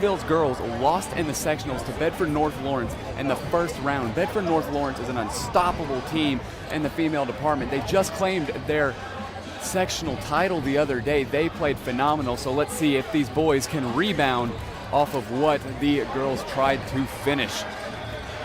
Jeffersonville's girls lost in the sectionals to Bedford North Lawrence in the first round. Bedford North Lawrence is an unstoppable team in the female department. They just claimed their sectional title the other day. They played phenomenal, so let's see if these boys can rebound off of what the girls tried to finish.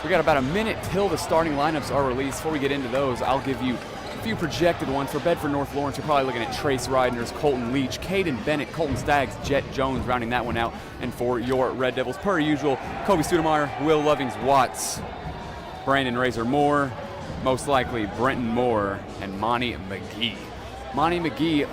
We got about a minute till the starting lineups are released. Before we get into those, I'll give you a few projected ones. For Bedford North Lawrence, you're probably looking at Trace Riders, Colton Leech, Caden Bennett, Colton Staggs, Jet Jones rounding that one out. And for your Red Devils, per usual, Kobe Studemeyer, Will Lovings-Watts, Brandon Razor Moore, most likely Brenton Moore, and Monty Mcgee. Monty Mcgee,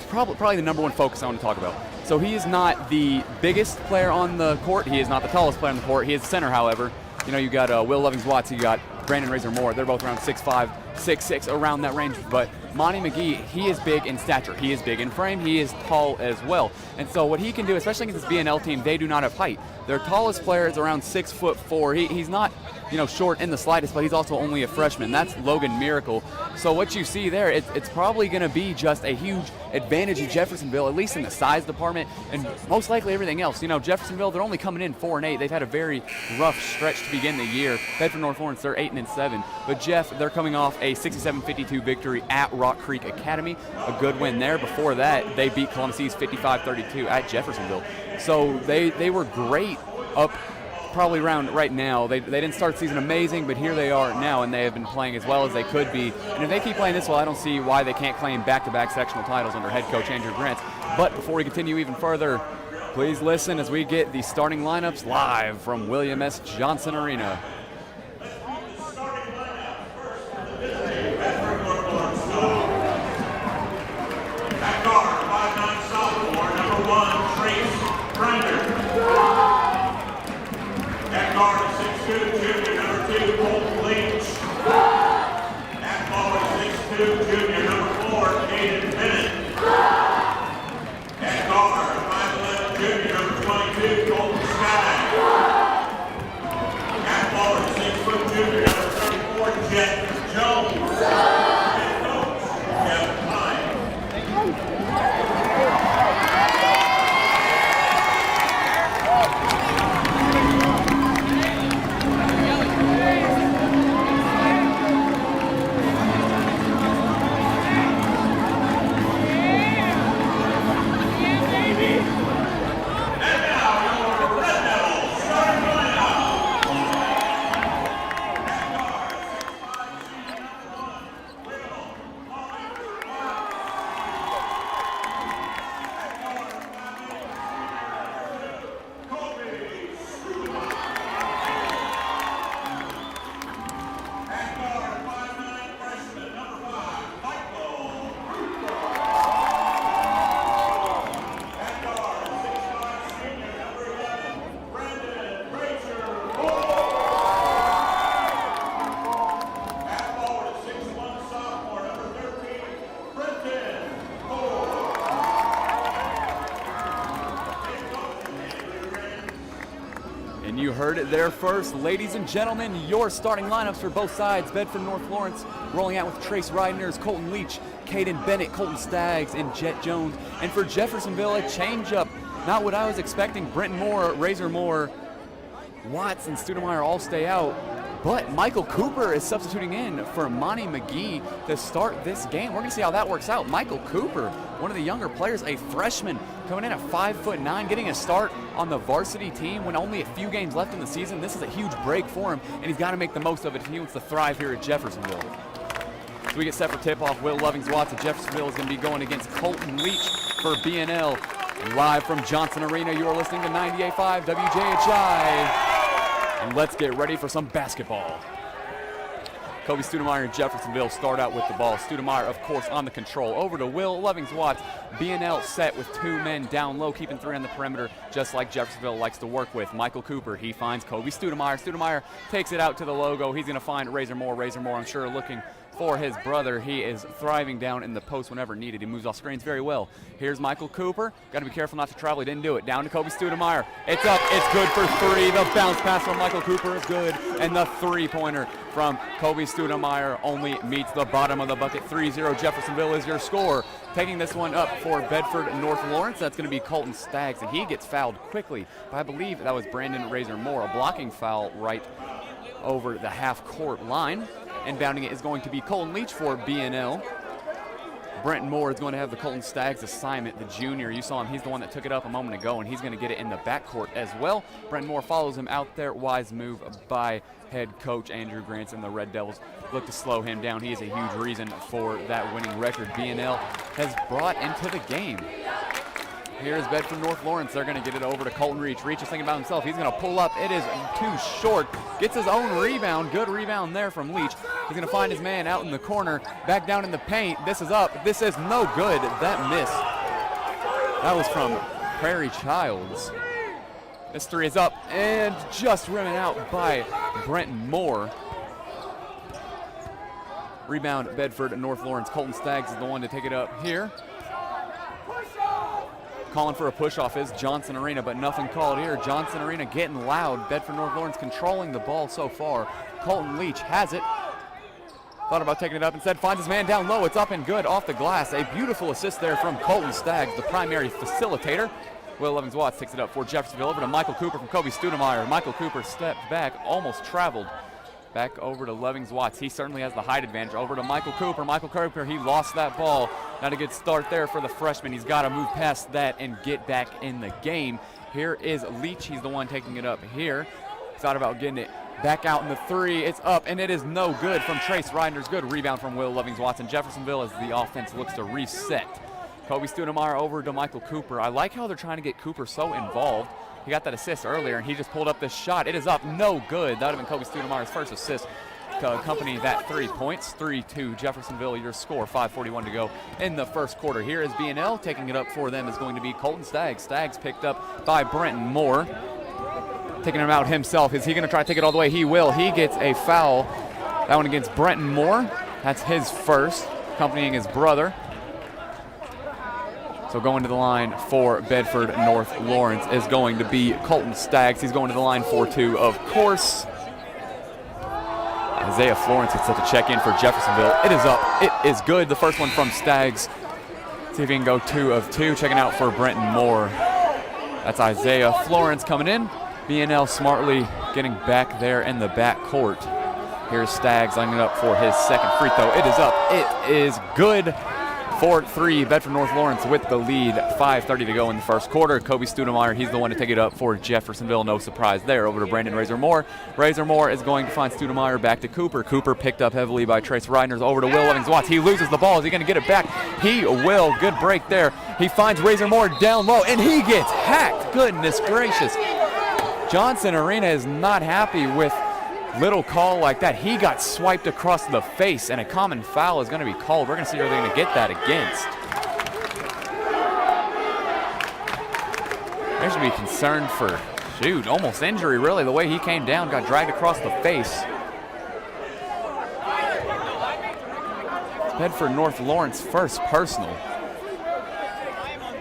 probably the number one focus I want to talk about. So he is not the biggest player on the court. He is not the tallest player on the court. He is center, however. You know, you got Will Lovings-Watts, you got Brandon Razor Moore. They're both around 6'5", 6'6", around that range. But Monty Mcgee, he is big in stature. He is big in frame. He is tall as well. And so what he can do, especially against this BNL team, they do not have height. Their tallest player is around 6'4". He's not, you know, short in the slightest, but he's also only a freshman. That's Logan Miracle. So what you see there, it's probably going to be just a huge advantage in Jeffersonville, at least in the size department, and most likely everything else. You know, Jeffersonville, they're only coming in 4-8. They've had a very rough stretch to begin the year. Bedford North Lawrence, they're 8-7. But Jeff, they're coming off a 67-52 victory at Rock Creek Academy, a good win there. Before that, they beat Columbus East 55-32 at Jeffersonville. So they were great up probably around right now. They didn't start the season amazing, but here they are now, and they have been playing as well as they could be. And if they keep playing this well, I don't see why they can't claim back-to-back sectional titles under head coach Andrew Grants. But before we continue even further, please listen as we get the starting lineups live from William S. Johnson Arena. At guard, 5'9" sophomore, number 1, Trace Grinder. At guard, 6'2", junior, number 2, Colton Leech. At forward, 6'2", junior, number 4, Caden Bennett. At guard, 5'11", junior, number 22, Colton Staggs. At forward, 6', junior, number 34, Jet Jones. And you heard it there first, ladies and gentlemen, your starting lineups for both sides. Bedford North Lawrence rolling out with Trace Riders, Colton Leech, Caden Bennett, Colton Staggs, and Jet Jones. And for Jeffersonville, a change-up. Not what I was expecting. Brenton Moore, Razor Moore, Watts, and Studemeyer all stay out. But Michael Cooper is substituting in for Monty Mcgee to start this game. We're going to see how that works out. Michael Cooper, one of the younger players, a freshman, coming in at 5'9", getting a start on the varsity team when only a few games left in the season. This is a huge break for him, and he's got to make the most of it if he wants to thrive here at Jeffersonville. So we get set for tip-off. Will Lovings-Watts of Jeffersonville is going to be going against Colton Leech for BNL. Live from Johnson Arena, you are listening to 98.5 WJHI. And let's get ready for some basketball. Kobe Studemeyer and Jeffersonville start out with the ball. Studemeyer, of course, on the control. Over to Will Lovings-Watts. BNL set with 2 men down low, keeping 3 on the perimeter, just like Jeffersonville likes to work with. Michael Cooper, he finds Kobe Studemeyer. Studemeyer takes it out to the logo. He's going to find Razor Moore. Razor Moore, I'm sure, looking for his brother. He is thriving down in the post whenever needed. He moves off screens very well. Here's Michael Cooper. Got to be careful not to travel. He didn't do it. Down to Kobe Studemeyer. It's up. It's good for three. The bounce pass from Michael Cooper is good. And the three-pointer from Kobe Studemeyer only meets the bottom of the bucket. 3-0 Jeffersonville is your score. Taking this one up for Bedford North Lawrence, that's going to be Colton Staggs, and he gets fouled quickly. But I believe that was Brandon Razor Moore, a blocking foul right over the half-court line. Inbounding it is going to be Colton Leech for BNL. Brenton Moore is going to have the Colton Staggs assignment, the junior. You saw him. He's the one that took it up a moment ago, and he's going to get it in the backcourt as well. Brenton Moore follows him out there. Wise move by head coach Andrew Grants, and the Red Devils look to slow him down. He is a huge reason for that winning record BNL has brought into the game. Here's Bedford North Lawrence. They're going to get it over to Colton Leech. Leech is thinking about himself. He's going to pull up. It is too short. Gets his own rebound. Good rebound there from Leech. He's going to find his man out in the corner. Back down in the paint. This is up. This is no good. That miss. That was from Prairie Childs. This three is up and just rimming out by Brenton Moore. Rebound Bedford North Lawrence. Colton Staggs is the one to take it up here. Calling for a push-off is Johnson Arena, but nothing called here. Johnson Arena getting loud. Bedford North Lawrence controlling the ball so far. Colton Leech has it. Thought about taking it up. Instead finds his man down low. It's up and good off the glass. A beautiful assist there from Colton Staggs, the primary facilitator. Will Evans-Watts takes it up for Jeffersonville. Over to Michael Cooper from Kobe Studemeyer. Michael Cooper stepped back, almost traveled. Back over to Levings-Watts. He certainly has the height advantage. Over to Michael Cooper. Michael Cooper, he lost that ball. Not a good start there for the freshman. He's got to move past that and get back in the game. Here is Leech. He's the one taking it up here. Thought about getting it back out in the three. It's up, and it is no good from Trace Reinders. Good rebound from Will Levings-Watts. And Jeffersonville as the offense looks to reset. Kobe Studemeyer over to Michael Cooper. I like how they're trying to get Cooper so involved. He got that assist earlier, and he just pulled up this shot. It is up, no good. That would have been Kobe Studemeyer's first assist to accompany that 3 points. 3-2 Jeffersonville, your score. 5:41 to go in the first quarter. Here is BNL. Taking it up for them is going to be Colton Staggs. Staggs picked up by Brenton Moore. Taking him out himself. Is he going to try to take it all the way? He will. He gets a foul. That one against Brenton Moore. That's his first, accompanying his brother. So going to the line for Bedford North Lawrence is going to be Colton Staggs. He's going to the line for two, of course. Isaiah Florence gets set to check in for Jeffersonville. It is up. It is good. The first one from Staggs. See if he can go 2 of 2. Checking out for Brenton Moore. That's Isaiah Florence coming in. BNL smartly getting back there in the backcourt. Here's Staggs lining it up for his second free throw. It is up. It is good. 4-3, Bedford North Lawrence with the lead. 5:30 to go in the first quarter. Kobe Studemeyer, he's the one to take it up for Jeffersonville. No surprise there. Over to Brandon Razor Moore. Razor Moore is going to find Studemeyer. Back to Cooper. Cooper picked up heavily by Trace Reinders. Over to Will Levings-Watts. He loses the ball. Is he going to get it back? He will. Good break there. He finds Razor Moore down low, and he gets hacked. Goodness gracious. Johnson Arena is not happy with little call like that. He got swiped across the face, and a common foul is going to be called. We're going to see who they're going to get that against. They should be concerned for, almost injury, really. The way he came down, got dragged across the face. Bedford North Lawrence first personal.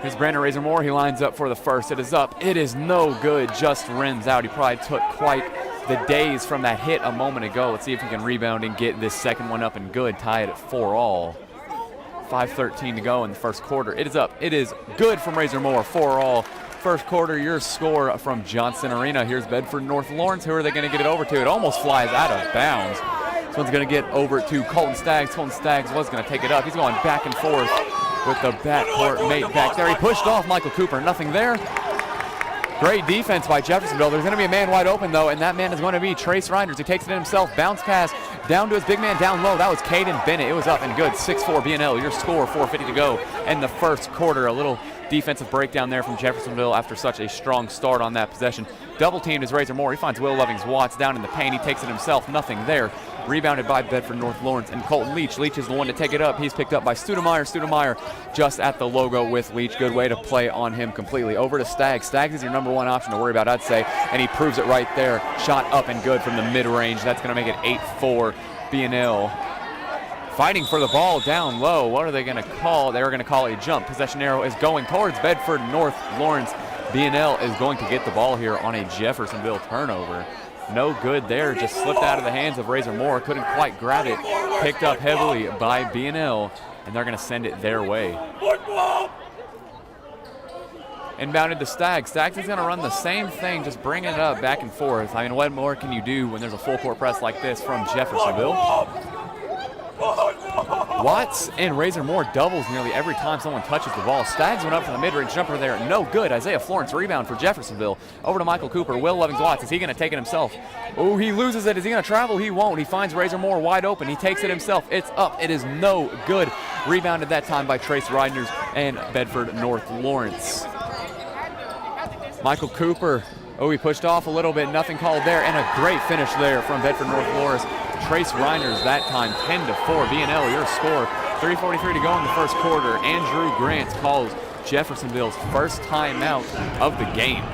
Here's Brandon Razor Moore. He lines up for the first. It is up. It is no good. Just rims out. He probably took quite the days from that hit a moment ago. Let's see if he can rebound and get this second one up and good. Tie it at 4-all. 5:13 to go in the first quarter. It is up. It is good from Razor Moore. 4-all. First quarter, your score from Johnson Arena. Here's Bedford North Lawrence. Who are they going to get it over to? It almost flies out of bounds. This one's going to get over to Colton Staggs. Colton Staggs was going to take it up. He's going back and forth with the backcourt mate back there. He pushed off Michael Cooper. Nothing there. Great defense by Jeffersonville. There's going to be a man wide open, though, and that man is going to be Trace Reinders. He takes it in himself. Bounce pass down to his big man down low. That was Caden Bennett. It was up and good. 6-4 BNL. Your score, 4:50 to go in the first quarter. A little defensive breakdown there from Jeffersonville after such a strong start on that possession. Double teamed is Razor Moore. He finds Will Levings-Watts down in the paint. He takes it himself. Nothing there. Rebounded by Bedford North Lawrence and Colton Leech. Leech is the one to take it up. He's picked up by Studemeyer. Studemeyer just at the logo with Leech. Good way to play on him completely. Over to Staggs. Staggs is your number one option to worry about, I'd say, and he proves it right there. Shot up and good from the mid-range. That's going to make it 8-4 BNL. fighting for the ball down low. What are they going to call? They were going to call a jump. Possession arrow is going towards Bedford North Lawrence. BNL is going to get the ball here on a Jeffersonville turnover. No good there, just slipped out of the hands of Razor Moore. Couldn't quite grab it. Picked up heavily by BNL, and they're going to send it their way. Inbounded to Staggs. Staggs is going to run the same thing, just bring it up back and forth. I mean, what more can you do when there's a full court press like this from Jeffersonville? Watts and Razor Moore doubles nearly every time someone touches the ball. Staggs went up for the mid-range jumper there. No good. Isaiah Florence rebound for Jeffersonville. Over to Michael Cooper. Will Lovings-Watts. Is he going to take it himself? Oh, he loses it. Is he going to travel? He won't. He finds Razor Moore wide open. He takes it himself. It's up. It is no good. Rebounded that time by Trace Reidners and Bedford North Lawrence. Michael Cooper. Oh, he pushed off a little bit. Nothing called there. And a great finish there from Bedford North Lawrence. Trace Reidners that time, 10-4. BNL, your score. 3:43 to go in the first quarter. Andrew Grant calls Jeffersonville's first timeout of the game.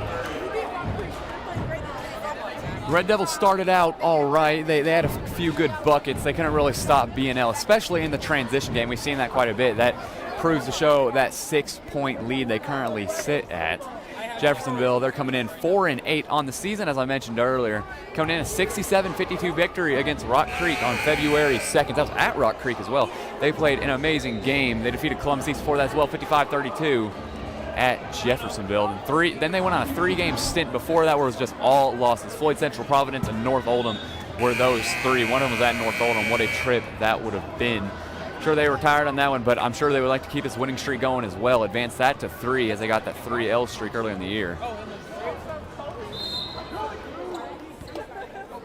Red Devils started out all right. They had a few good buckets. They couldn't really stop BNL, especially in the transition game. We've seen that quite a bit. That proves to show that 6-point lead they currently sit at. Jeffersonville, they're coming in 4-8 on the season, as I mentioned earlier. Coming in a 67-52 victory against Rock Creek on February 2nd. That was at Rock Creek as well. They played an amazing game. They defeated Columbus East before that as well, 55-32 at Jeffersonville. Then they went on a 3-game stint before that where it was just all losses. Floyd Central, Providence, and North Oldham were those three. One of them was at North Oldham. What a trip that would have been. Sure, they were tired on that one, but I'm sure they would like to keep this winning streak going as well. Advance that to 3 as they got that 3L streak earlier in the year.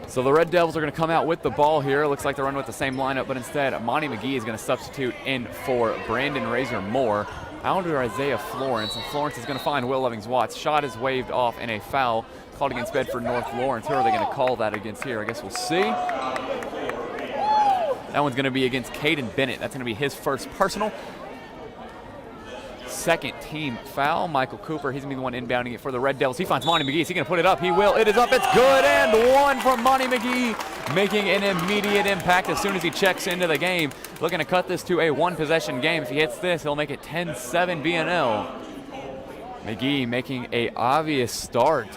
So the Red Devils are going to come out with the ball here. Looks like they're running with the same lineup, but instead Monty Mcgee is going to substitute in for Brandon Razor Moore. Out to Isaiah Florence, and Florence is going to find Will Lovings-Watts. Shot is waved off in a foul called against Bedford North Lawrence. Who are they going to call that against here? I guess we'll see. That one's going to be against Caden Bennett. That's going to be his first personal. Second team foul. Michael Cooper, he's going to be the one inbounding it for the Red Devils. He finds Monty Mcgee. Is he going to put it up? He will. It is up. It's good. And one from Monty Mcgee, making an immediate impact as soon as he checks into the game. Looking to cut this to a one-possession game. If he hits this, he'll make it 10-7 BNL. Mcgee making a obvious start.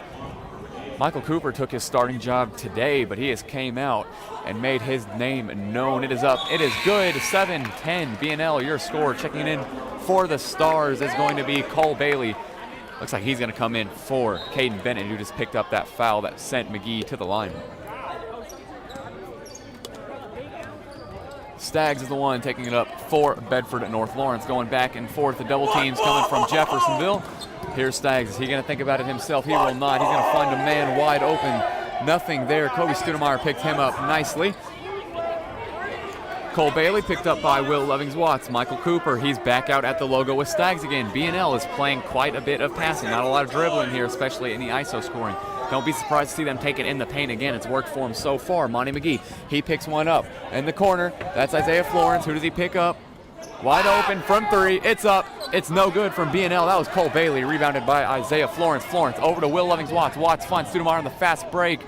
Michael Cooper took his starting job today, but he has came out and made his name known. It is up. It is good. 7-10 BNL, your score. Checking in for the Stars is going to be Cole Bailey. Looks like he's going to come in for Caden Bennett, who just picked up that foul that sent Mcgee to the line. Staggs is the one taking it up for Bedford at North Lawrence. Going back and forth. The double teams coming from Jeffersonville. Here's Staggs. Is he going to think about it himself? He will not. He's going to find a man wide open. Nothing there. Kobe Studemeyer picked him up nicely. Cole Bailey picked up by Will Lovings-Watts. Michael Cooper, he's back out at the logo with Staggs again. BNL is playing quite a bit of passing. Not a lot of dribbling here, especially in the ISO scoring. Don't be surprised to see them take it in the paint again. It's worked for him so far. Monty Mcgee, he picks one up. In the corner, that's Isaiah Florence. Who does he pick up? Wide open from 3. It's up. It's no good from BNL. That was Cole Bailey, rebounded by Isaiah Florence. Florence over to Will Lovings-Watts. Watts finds Studemeyer on the fast break.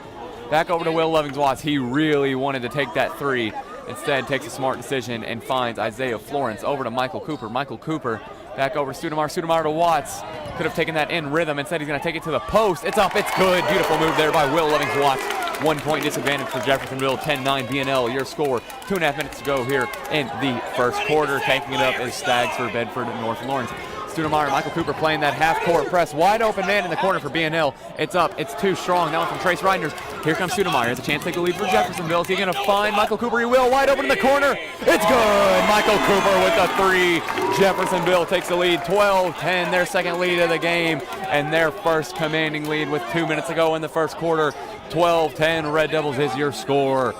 Back over to Will Lovings-Watts. He really wanted to take that 3. Instead, takes a smart decision and finds Isaiah Florence. Over to Michael Cooper. Michael Cooper back over to Studemeyer. Studemeyer to Watts. Could have taken that in rhythm. Instead, he's going to take it to the post. It's up. It's good. Beautiful move there by Will Lovings-Watts. 1-point disadvantage for Jeffersonville. 10-9 BNL, your score. 2.5 minutes to go here in the first quarter. Taking it up is Staggs for Bedford and North Lawrence. Studemeyer, Michael Cooper playing that half-court press. Wide open man in the corner for BNL. It's up. It's too strong. That one from Trace Reidners. Here comes Studemeyer. Has a chance to take the lead for Jeffersonville. Is he going to find Michael Cooper? He will. Wide open in the corner. It's good. Michael Cooper with the 3. Jeffersonville takes the lead. 12-10, their second lead of the game, and their first commanding lead with 2 minutes to go in the first quarter. 12-10, Red Devils is your score.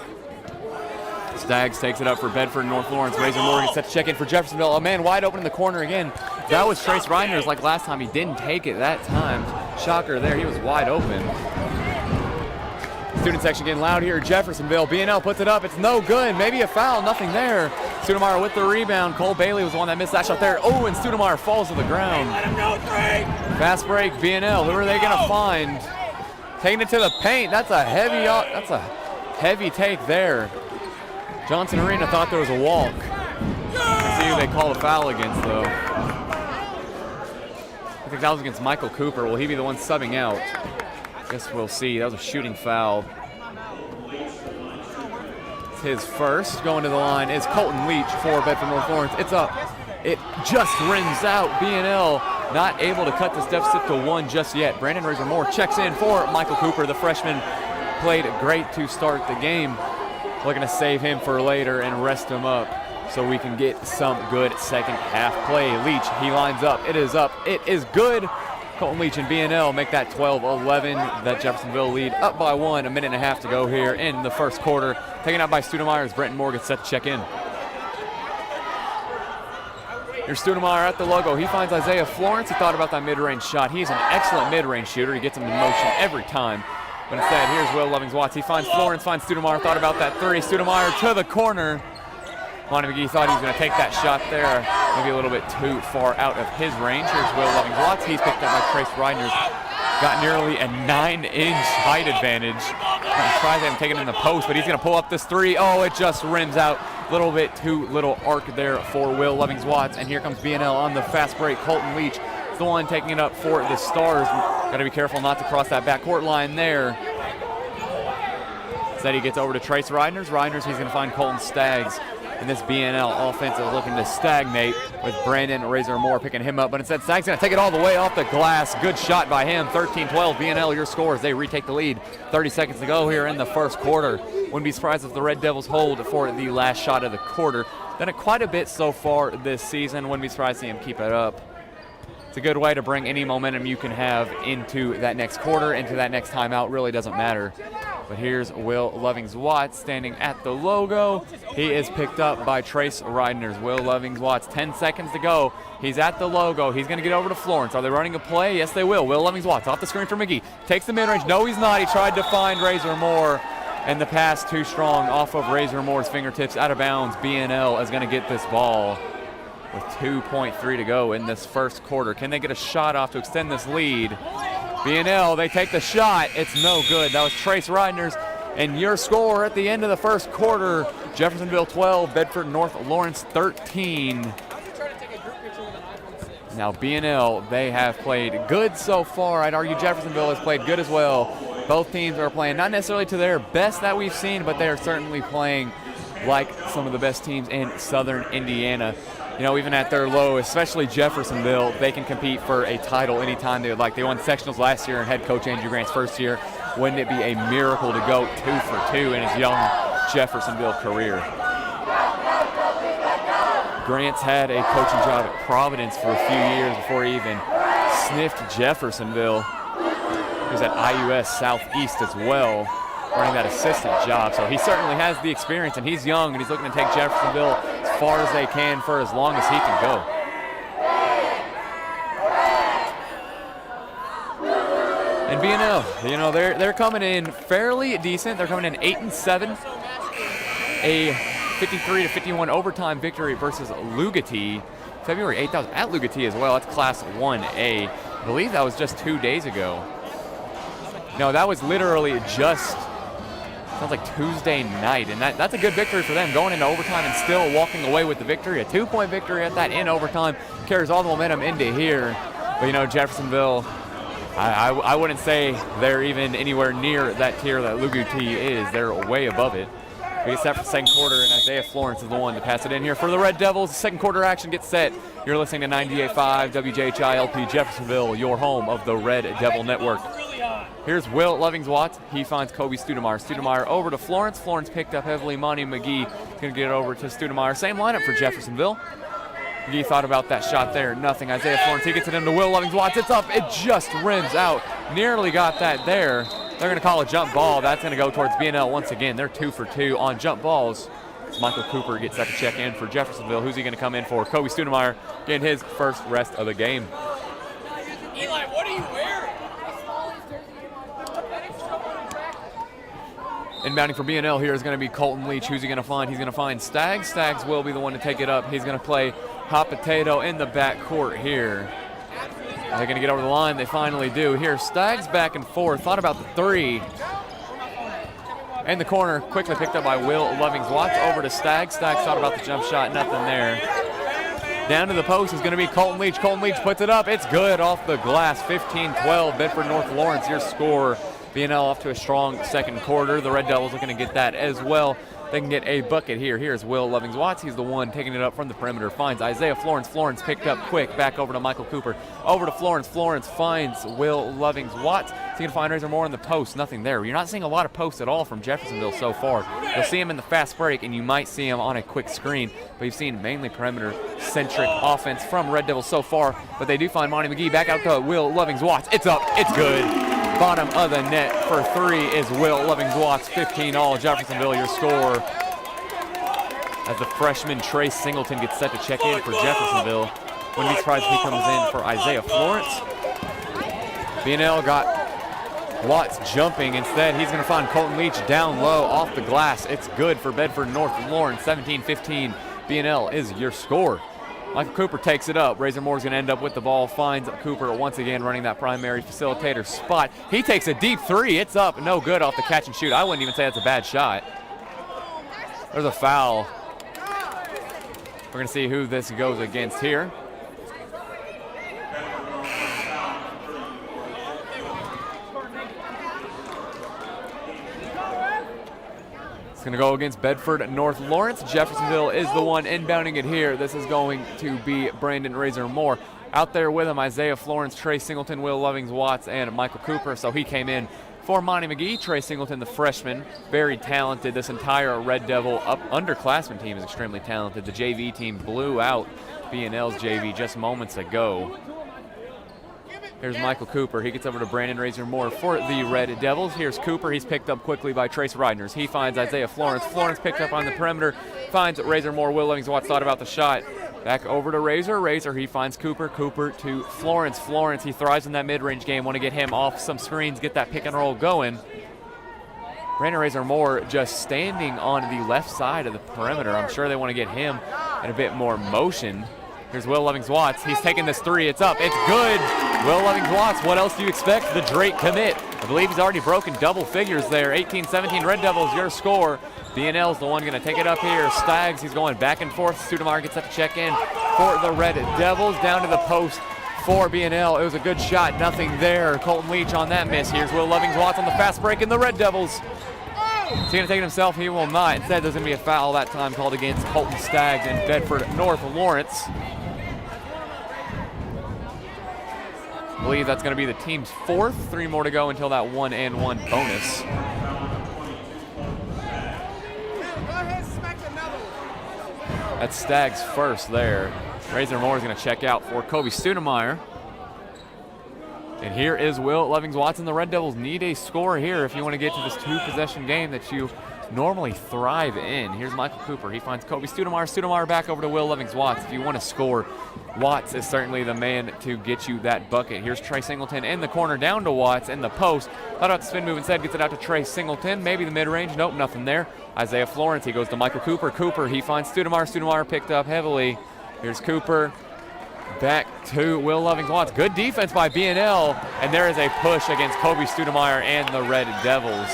Staggs takes it up for Bedford and North Lawrence. Razor Morgan sets to check in for Jeffersonville. A man wide open in the corner again. That was Trace Reidners like last time. He didn't take it that time. Shocker there. He was wide open. Student section getting loud here. Jeffersonville. BNL puts it up. It's no good. Maybe a foul. Nothing there. Studemeyer with the rebound. Cole Bailey was the one that missed that shot there. Oh, and Studemeyer falls to the ground. Let him go 3. Fast break. BNL. Who are they going to find? Taking it to the paint. That's a heavy take there. Johnson Arena thought there was a walk. Let's see who they call a foul against, though. I think that was against Michael Cooper. Will he be the one subbing out? Guess we'll see. That was a shooting foul. It's his first. Going to the line is Colton Leech for Bedford North Lawrence. It's up. It just rims out. BNL not able to cut this deficit to 1 just yet. Brandon Razor Moore checks in for Michael Cooper. The freshman played great to start the game. Looking to save him for later and rest him up so we can get some good second half play. Leach, he lines up. It is up. It is good. Colton Leach and BNL make that 12-11. That Jeffersonville lead up by 1. A minute and a half to go here in the first quarter. Taken out by Stoudemire as Brenton Moore gets set to check in. Here's Stoudemire at the logo. He finds Isaiah Florence. He thought about that mid-range shot. He's an excellent mid-range shooter. He gets him in motion every time. But instead, here's Will Lovings-Watts. He finds Florence, finds Stoudemire. Thought about that 3. Stoudemire to the corner. Monty Mcgee thought he was going to take that shot there. Maybe a little bit too far out of his range. Here's Will Lovings-Watts. He's picked up by Trace Reidners. Got nearly a 9-inch height advantage. Tries to take it in the post, but he's going to pull up this 3. Oh, it just rims out. A little bit too little arc there for Will Lovings-Watts. And here comes BNL on the fast break. Colton Leach is the one taking it up for the Stars. Got to be careful not to cross that backcourt line there. Instead, he gets over to Trace Reidners. Reidners, he's going to find Colton Staggs. And this BNL offense is looking to stagnate with Brandon Razor Moore picking him up. But instead, Staggs going to take it all the way off the glass. Good shot by him. 13-12. BNL, your score as they retake the lead. 30 seconds to go here in the first quarter. Wouldn't be surprised if the Red Devils hold for the last shot of the quarter. Done it quite a bit so far this season. Wouldn't be surprised to see him keep it up. It's a good way to bring any momentum you can have into that next quarter, into that next timeout. Really doesn't matter. But here's Will Lovings-Watts standing at the logo. He is picked up by Trace Reidners. Will Lovings-Watts, 10 seconds to go. He's at the logo. He's going to get over to Florence. Are they running a play? Yes, they will. Will Lovings-Watts off the screen for Mcgee. Takes the mid-range. No, he's not. He tried to find Razor Moore. And the pass too strong off of Razor Moore's fingertips, out of bounds. BNL is going to get this ball with 2.3 to go in this first quarter. Can they get a shot off to extend this lead? BNL, they take the shot. It's no good. That was Trace Reidners. And your score at the end of the first quarter, Jeffersonville 12, Bedford North Lawrence 13. Now BNL, they have played good so far. I'd argue Jeffersonville has played good as well. Both teams are playing not necessarily to their best that we've seen, but they are certainly playing like some of the best teams in Southern Indiana. You know, even at their low, especially Jeffersonville, they can compete for a title anytime they would like. They won sectionals last year in head coach Andrew Grant's first year. Wouldn't it be a miracle to go 2 for 2 in his young Jeffersonville career? Grant's had a coaching job at Providence for a few years before he even sniffed Jeffersonville. He was at IUS Southeast as well, running that assistant job. So he certainly has the experience, and he's young, and he's looking to take Jeffersonville as far as they can for as long as he can go. And BNL, you know, they're coming in fairly decent. They're coming in 8-7, a 53-51 overtime victory versus Lugatti. February 8th, that was at Lugatti as well. That's Class 1A. I believe that was just 2 days ago. No, that was literally just, sounds like Tuesday night, and that's a good victory for them, going into overtime and still walking away with the victory. A 2-point victory at that in overtime carries all the momentum into here. But, you know, Jeffersonville, I wouldn't say they're even anywhere near that tier that Lugatti is. They're way above it. We get set for the second quarter, and Isaiah Florence is the one to pass it in here for the Red Devils. Second quarter action gets set. You're listening to 98.5 WJHI LP Jeffersonville, your home of the Red Devil Network. Here's Will Lovings-Watts. He finds Kobe Stoudemire. Stoudemire over to Florence. Florence picked up heavily. Monty Mcgee is going to get it over to Stoudemire. Same lineup for Jeffersonville. Mcgee thought about that shot there. Nothing. Isaiah Florence, he gets it into Will Lovings-Watts. It's up. It just rims out. Nearly got that there. They're going to call a jump ball. That's going to go towards BNL once again. They're 2 for 2 on jump balls. Michael Cooper gets set to check in for Jeffersonville. Who's he going to come in for? Kobe Stoudemire getting his first rest of the game. Eli, what are you wearing? Inbounding for BNL here is going to be Colton Leach. Who's he going to find? He's going to find Staggs. Staggs will be the one to take it up. He's going to play hot potato in the backcourt here. They're going to get over the line. They finally do. Here, Staggs back and forth. Thought about the 3. In the corner, quickly picked up by Will Lovings-Watts. Over to Staggs. Staggs thought about the jump shot, nothing there. Down to the post is going to be Colton Leech. Colton Leech puts it up. It's good off the glass. 15-12. Bedford North Lawrence, your score. BNL off to a strong second quarter. The Red Devils looking to get that as well. They can get a bucket here. Here's Will Lovings-Watts. He's the one taking it up from the perimeter. Finds Isaiah Florence. Florence picked up quick. Back over to Michael Cooper. Over to Florence. Florence finds Will Lovings-Watts. He can find Razor Moore in the post. Nothing there. You're not seeing a lot of posts at all from Jeffersonville so far. You'll see him in the fast break, and you might see him on a quick screen. But you've seen mainly perimeter-centric offense from Red Devils so far. But they do find Monty Mcgee. Back out to Will Lovings-Watts. It's up. It's good. Bottom of the net for three is Will Lovings-Watts. 15-all. Jeffersonville, your score. As the freshman Trey Singleton gets set to check in for Jeffersonville. Wouldn't be surprised if he comes in for Isaiah Florence. BNL got Watts jumping. Instead, he's going to find Colton Leech down low off the glass. It's good for Bedford North Lawrence. 17-15. BNL is your score. Michael Cooper takes it up. Razor Moore's going to end up with the ball. Finds Cooper once again running that primary facilitator spot. He takes a deep three. It's up. No good off the catch and shoot. I wouldn't even say that's a bad shot. There's a foul. We're going to see who this goes against here. It's going to go against Bedford North Lawrence. Jeffersonville is the one inbounding it here. This is going to be Brandon Razor Moore. Out there with him, Isaiah Florence, Trey Singleton, Will Lovings-Watts, and Michael Cooper. So he came in for Monty Mcgee. Trey Singleton, the freshman, very talented. This entire Red Devil underclassmen team is extremely talented. The JV team blew out BNL's JV just moments ago. Here's Michael Cooper. He gets over to Brandon Razor Moore for the Red Devils. Here's Cooper. He's picked up quickly by Trace Riders. He finds Isaiah Florence. Florence picked up on the perimeter. Finds Razor Moore. Will Lovings-Watts thought about the shot. Back over to Razor. Razor, he finds Cooper. Cooper to Florence. Florence, he thrives in that mid-range game. Want to get him off some screens, get that pick and roll going. Brandon Razor Moore just standing on the left side of the perimeter. I'm sure they want to get him in a bit more motion. Here's Will Lovings-Watts. He's taking this three. It's up. It's good. Will Lovings-Watts, what else do you expect? The Drake commit. I believe he's already broken double figures there. 18-17 Red Devils, your score. BNL's the one going to take it up here. Staggs, he's going back and forth. Studemar gets up to check in for the Red Devils. Down to the post for BNL. It was a good shot. Nothing there. Colton Leech on that miss. Here's Will Lovings-Watts on the fast break in the Red Devils. Is he going to take it himself? He will not. Instead, there's going to be a foul that time called against Colton Staggs and Bedford North Lawrence. I believe that's going to be the team's fourth. 3 more to go until that 1-and-1 bonus. That's Staggs first there. Razor Moore is going to check out for Kobe Studemeyer. And here is Will Lovings-Watts. The Red Devils need a score here if you want to get to this 2-possession game that you normally thrive in. Here's Michael Cooper. He finds Kobe Studemeyer. Studemeyer back over to Will Lovings-Watts. If you want to score, Watts is certainly the man to get you that bucket. Here's Trey Singleton in the corner, down to Watts in the post. Thought about the spin move instead, gets it out to Trey Singleton. Maybe the mid-range. Nope, nothing there. Isaiah Florence, he goes to Michael Cooper. Cooper, he finds Studemeyer. Studemeyer picked up heavily. Here's Cooper. Back to Will Lovings-Watts. Good defense by BNL, and there is a push against Kobe Studemeyer and the Red Devils.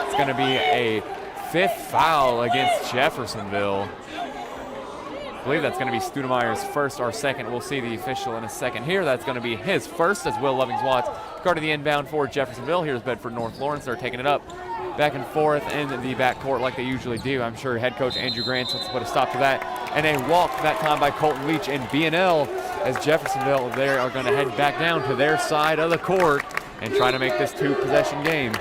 It's going to be a 5th foul against Jeffersonville. I believe that's going to be Studemeyer's first or second. We'll see the official in a second here. That's going to be his first as Will Lovings-Watts guarded the inbound for Jeffersonville. Here's Bedford North Lawrence. They're taking it up back and forth in the backcourt like they usually do. I'm sure head coach Andrew Grant wants to put a stop to that. And a walk that time by Colton Leech and BNL as Jeffersonville, they are going to head back down to their side of the court and try to make this 2-possession game.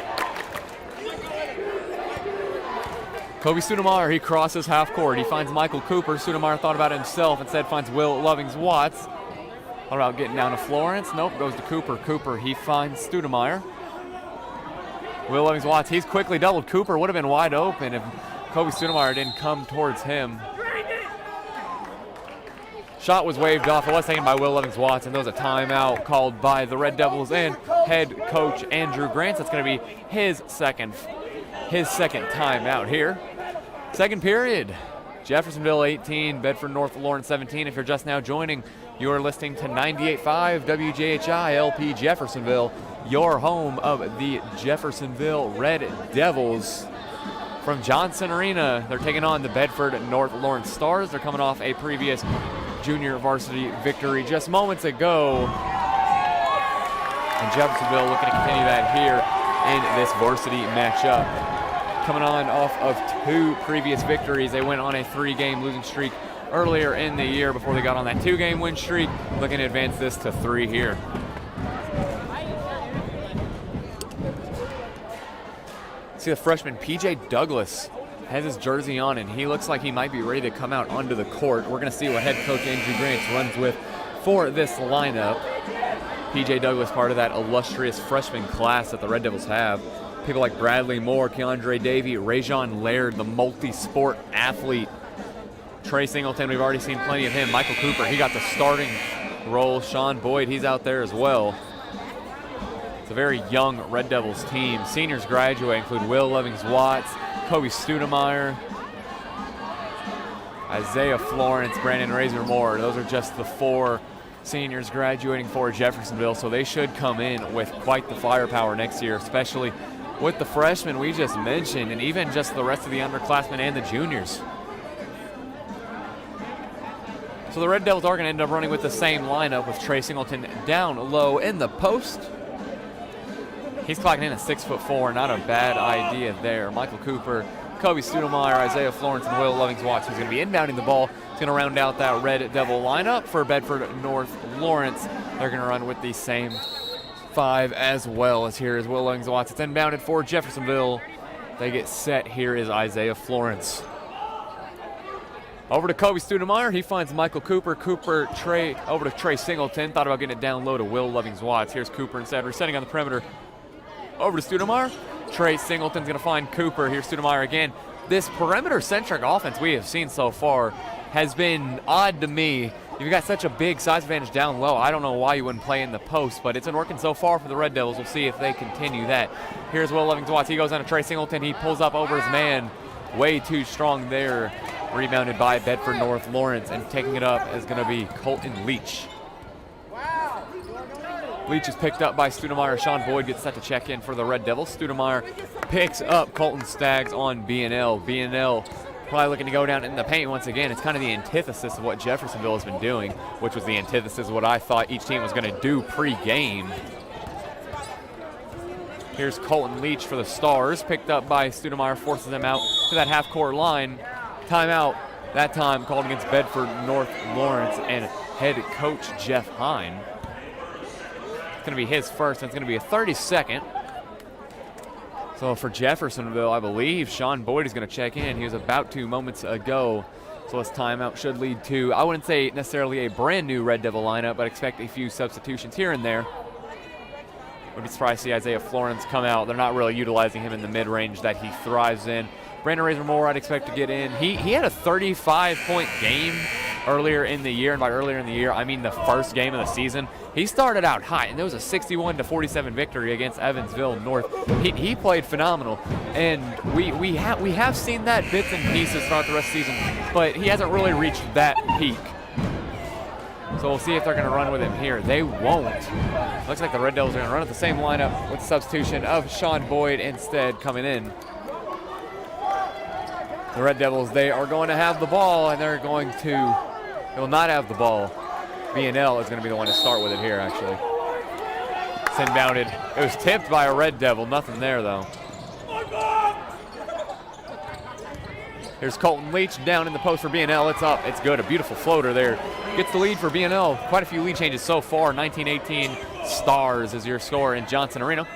Kobe Studemeyer, he crosses half court. He finds Michael Cooper. Studemeyer thought about it himself, instead finds Will Lovings-Watts. Thought about getting down to Florence. Nope, goes to Cooper. Cooper, he finds Studemeyer. Will Lovings-Watts, he's quickly doubled. Cooper would have been wide open if Kobe Studemeyer didn't come towards him. Shot was waved off. It was taken by Will Lovings-Watts, and there was a timeout called by the Red Devils and head coach Andrew Grant. That's going to be his second timeout here. Second period. Jeffersonville 18, Bedford North Lawrence 17. If you're just now joining, you are listening to 98.5 WJHI LP Jeffersonville, your home of the Jeffersonville Red Devils. from Johnson Arena. They're taking on the Bedford North Lawrence Stars. They're coming off a previous junior varsity victory just moments ago. And Jeffersonville looking to continue that here in this varsity matchup. Coming on off of 2 previous victories. They went on a 3-game losing streak earlier in the year before they got on that 2-game win streak. Looking to advance this to 3 here. See the freshman PJ Douglas has his jersey on, and he looks like he might be ready to come out onto the court. We're going to see what head coach Andrew Grants runs with for this lineup. PJ Douglas, part of that illustrious freshman class that the Red Devils have. People like Bradley Moore, Keandre Davey, Rajon Laird, the multi-sport athlete. Trey Singleton, we've already seen plenty of him. Michael Cooper, he got the starting role. Sean Boyd, he's out there as well. It's a very young Red Devils team. Seniors graduate include Will Lovings-Watts, Kobe Studemeyer, Isaiah Florence, Brandon Razor-Moore. Those are just the 4 seniors graduating for Jeffersonville, so they should come in with quite the firepower next year, especially with the freshmen we just mentioned, and even just the rest of the underclassmen and the juniors. So the Red Devils are going to end up running with the same lineup with Trey Singleton down low in the post. He's clocking in at 6'4", not a bad idea there. Michael Cooper, Kobe Studemeyer, Isaiah Florence, and Will Lovings-Watts, who's going to be inbounding the ball. He's going to round out that Red Devil lineup for Bedford North Lawrence. They're going to run with the same 5 as well. As here is Will Lovings-Watts. It's inbounded for Jeffersonville. They get set. Here is Isaiah Florence. Over to Kobe Studemeyer. He finds Michael Cooper. Trey over to Trey Singleton. Thought about getting it down low to Will Lovings-Watts. Here's Cooper instead. Resetting on the perimeter. Over to Studemeyer. Trey Singleton's going to find Cooper. Here's Studemeyer again. This perimeter-centric offense we have seen so far has been odd to me. You've got such a big size advantage down low. I don't know why you wouldn't play in the post, but it's been working so far for the Red Devils. We'll see if they continue that. Here's Will Lovings-Watts. He goes on to Trey Singleton. He pulls up over his man. Way too strong there. Rebounded by Bedford North Lawrence, and taking it up is going to be Colton Leech. Leech is picked up by Studemeyer. Sean Boyd gets set to check in for the Red Devils. Studemeyer picks up Colton Staggs on BNL. BNL probably looking to go down in the paint once again. It's kind of the antithesis of what Jeffersonville has been doing, which was the antithesis of what I thought each team was going to do pre-game. Here's Colton Leech for the Stars, picked up by Studemeyer, forces them out to that half-court line. Timeout, that time called against Bedford North Lawrence and head coach Jeff Hine. It's going to be his first, and it's going to be a 30-second. So for Jeffersonville, I believe Sean Boyd is going to check in. He was about to moments ago. So this timeout should lead to, I wouldn't say necessarily a brand new Red Devil lineup, but expect a few substitutions here and there. Would be surprised to see Isaiah Florence come out. They're not really utilizing him in the mid-range that he thrives in. Brandon Razor-Moore, I'd expect to get in. He had a 35-point game earlier in the year, and by earlier in the year, I mean the first game of the season. He started out hot, and there was a 61-47 victory against Evansville North. He played phenomenal, and we have seen that bits and pieces throughout the rest of the season, but he hasn't really reached that peak. So we'll see if they're going to run with him here. They won't. Looks like the Red Devils are going to run at the same lineup with the substitution of Sean Boyd instead coming in. The Red Devils, they are going to have the ball, and they will not have the ball. BNL is going to be the one to start with it here, actually. It's inbounded. It was tipped by a Red Devil. Nothing there, though. Here's Colton Leech down in the post for BNL. It's up. It's good. A beautiful floater there. Gets the lead for BNL. Quite a few lead changes so far. 19-18 Stars is your score in Johnson Arena.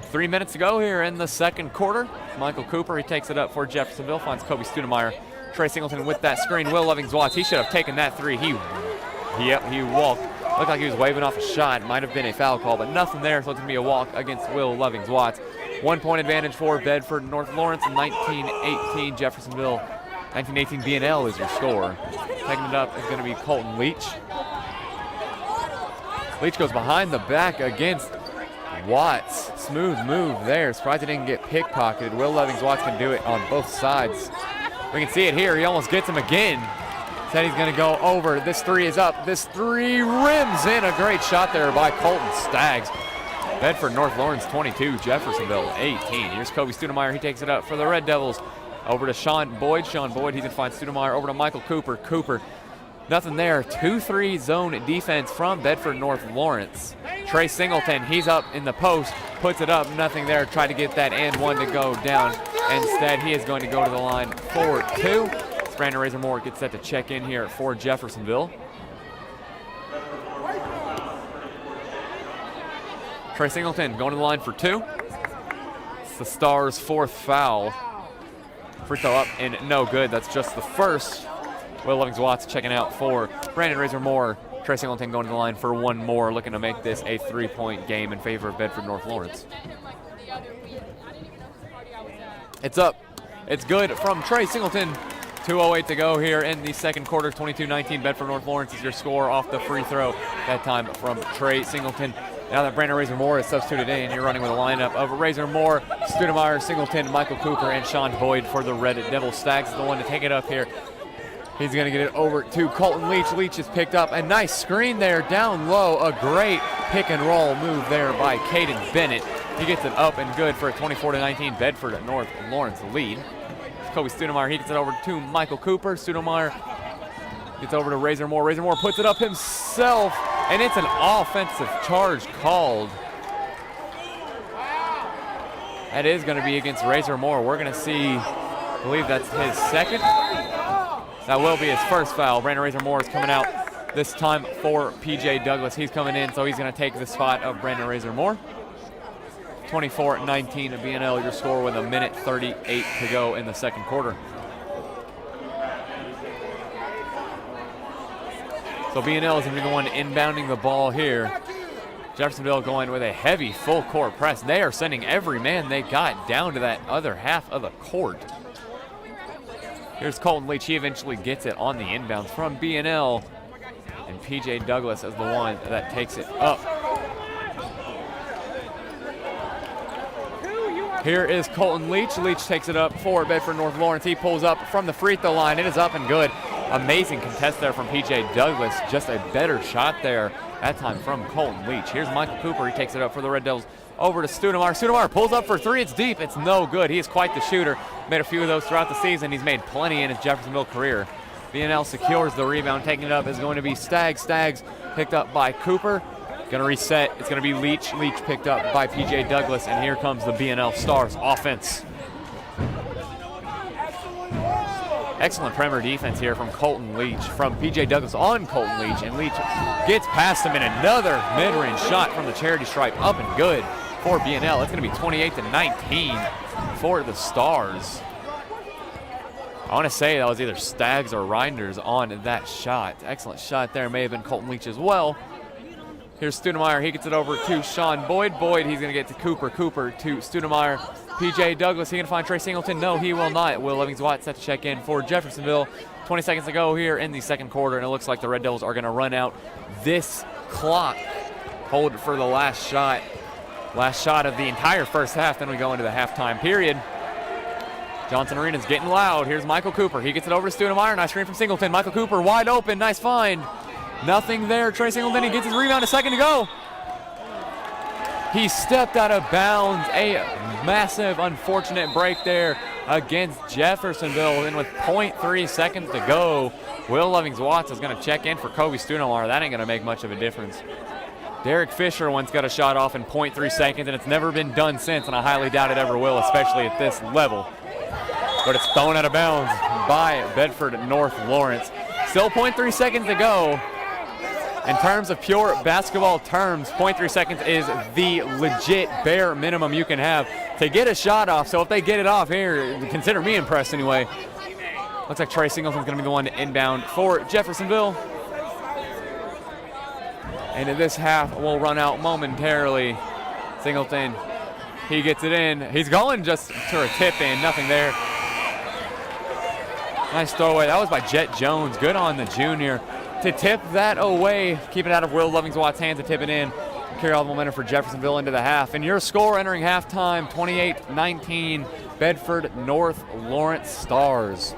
3 minutes to go here in the second quarter. Michael Cooper, he takes it up for Jeffersonville, finds Kobe Studemeyer. Trey Singleton with that screen. Will Lovings-Watts, he should have taken that three. He walked. Looked like he was waving off a shot. Might have been a foul call, but nothing there, so it's going to be a walk against Will Lovings-Watts. 1 point advantage for Bedford North Lawrence. 19-18 Jeffersonville. 19-18 BNL is your score. Taking it up is going to be Colton Leech. Leech goes behind the back against Watts. Smooth move there. Surprised he didn't get pickpocketed. Will Lovings-Watts can do it on both sides. We can see it here. He almost gets him again. Said he's going to go over. This three is up. This three rims in. A great shot there by Colton Staggs. Bedford North Lawrence 22, Jeffersonville 18. Here's Kobe Studemeyer. He takes it up for the Red Devils. Over to Sean Boyd. Sean Boyd, he's going to find Stoudemire. Over to Michael Cooper. Cooper, nothing there. 2-3 zone defense from Bedford North Lawrence. Trey Singleton, he's up in the post, puts it up, nothing there. Tried to get that and one to go down. Instead, he is going to go to the line for 2. Brandon Razor Moore gets set to check in here for Jeffersonville. Trey Singleton going to the line for 2. It's the Stars' 4th foul. Free throw up and no good. That's just the first. Will Lovings-Watts checking out for Brandon Razor Moore. Trey Singleton going to the line for 1 more, looking to make this a 3-point game in favor of Bedford North Lawrence. It's up. It's good from Trey Singleton. 2:08 to go here in the second quarter. 22-19. Bedford North Lawrence is your score off the free throw. That time from Trey Singleton. Now that Brandon Razor Moore is substituted in, you're running with a lineup of Razor Moore, Stoudemire, Singleton, Michael Cooper, and Sean Boyd for the Red Devil. Staggs is the one to take it up here. He's going to get it over to Colton Leech. Leech is picked up. A nice screen there down low. A great pick and roll move there by Caden Bennett. He gets it up and good for a 24-19 Bedford North Lawrence lead. Kobe Stoudemire, he gets it over to Michael Cooper. Stoudemire gets over to Razor Moore. Razor Moore puts it up himself, and it's an offensive charge called. That is going to be against Razor Moore. We're going to see, I believe that's his second. That will be his first foul. Brandon Razor Moore is coming out this time for PJ Douglas. He's coming in, so he's going to take the spot of Brandon Razor Moore. 24-19 to BNL, your score with 1:38 to go in the second quarter. So BNL is going to be the one inbounding the ball here. Jeffersonville going with a heavy full court press. They are sending every man they got down to that other half of the court. Here's Colton Leach. He eventually gets it on the inbounds from BNL. And PJ Douglas is the one that takes it up. Here is Colton Leach. Leach takes it up for Bedford North Lawrence. He pulls up from the free throw line. It is up and good. Amazing contest there from PJ Douglas. Just a better shot there, that time from Colton Leach. Here's Michael Cooper. He takes it up for the Red Devils. Over to Stoudemire. Stoudemire pulls up for 3. It's deep. It's no good. He is quite the shooter. Made a few of those throughout the season. He's made plenty in his Jeffersonville career. BNL secures the rebound. Taking it up is going to be Staggs. Staggs picked up by Cooper. Going to reset. It's going to be Leach. Leach picked up by PJ Douglas. And here comes the BNL Stars offense. Excellent perimeter defense here from Colton Leach, from PJ Douglas on Colton Leach, and Leach gets past him in another mid-range shot from the charity stripe, up and good for BNL. It's going to be 28-19 for the Stars. I want to say that was either Staggs or Reinders on that shot. Excellent shot there. May have been Colton Leach as well. Here's Stoudemire. He gets it over to Sean Boyd. Boyd, he's going to get to Cooper. Cooper to Stoudemire. PJ Douglas, he going to find Trey Singleton? No, he will not. Will Lovings-Watts set to check in for Jeffersonville. 20 seconds to go here in the second quarter, and it looks like the Red Devils are going to run out this clock. Hold for the last shot. Last shot of the entire first half, then we go into the halftime period. Johnson Arena's getting loud. Here's Michael Cooper. He gets it over to Stoudemire. Nice screen from Singleton. Michael Cooper wide open. Nice find. Nothing there. Trey Singleton, he gets his rebound. A second to go. He stepped out of bounds. A massive, unfortunate break there against Jeffersonville. And with 0.3 seconds to go, Will Lovings-Watts is going to check in for Kobe Stoudemire. That ain't going to make much of a difference. Derek Fisher once got a shot off in 0.3 seconds, and it's never been done since, and I highly doubt it ever will, especially at this level. But it's thrown out of bounds by Bedford North Lawrence. Still 0.3 seconds to go. In terms of pure basketball terms, 0.3 seconds is the legit bare minimum you can have to get a shot off. So if they get it off here, consider me impressed anyway. Looks like Trey Singleton's going to be the one to inbound for Jeffersonville. And this half will run out momentarily. Singleton, he gets it in. He's going just to a tip in, nothing there. Nice throwaway. That was by Jet Jones. Good on the junior to tip that away. Keep it out of Will Lovings-Watts' hands to tip it in. Carry all the momentum for Jeffersonville into the half. And your score entering halftime, 28-19, Bedford North Lawrence Stars.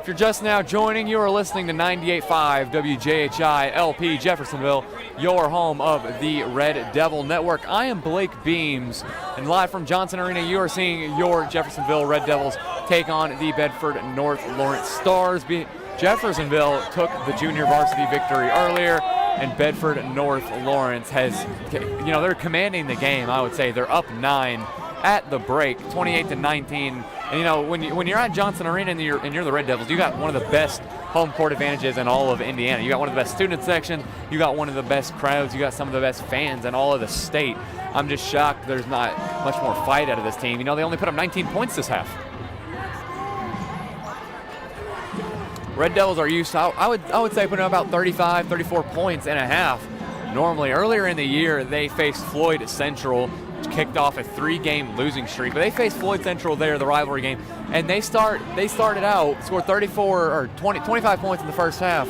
If you're just now joining, you are listening to 98.5 WJHI LP Jeffersonville, your home of the Red Devil Network. I am Blake Beams, and live from Johnson Arena, you are seeing your Jeffersonville Red Devils take on the Bedford North Lawrence Stars. Jeffersonville took the junior varsity victory earlier, and Bedford North Lawrence has, they're commanding the game, I would say. They're up 9 at the break, 28-19. And when you're at Johnson Arena and you're the Red Devils, you got one of the best home court advantages in all of Indiana. You got one of the best student sections, you got one of the best crowds, you got some of the best fans in all of the state. I'm just shocked there's not much more fight out of this team. They only put up 19 points this half. Red Devils are used to, I would say, putting up about 35, 34 points in a half. Normally, earlier in the year, they faced Floyd Central, which kicked off a 3-game losing streak. But they faced Floyd Central there, the rivalry game, and they started out, scored 25 points in the first half,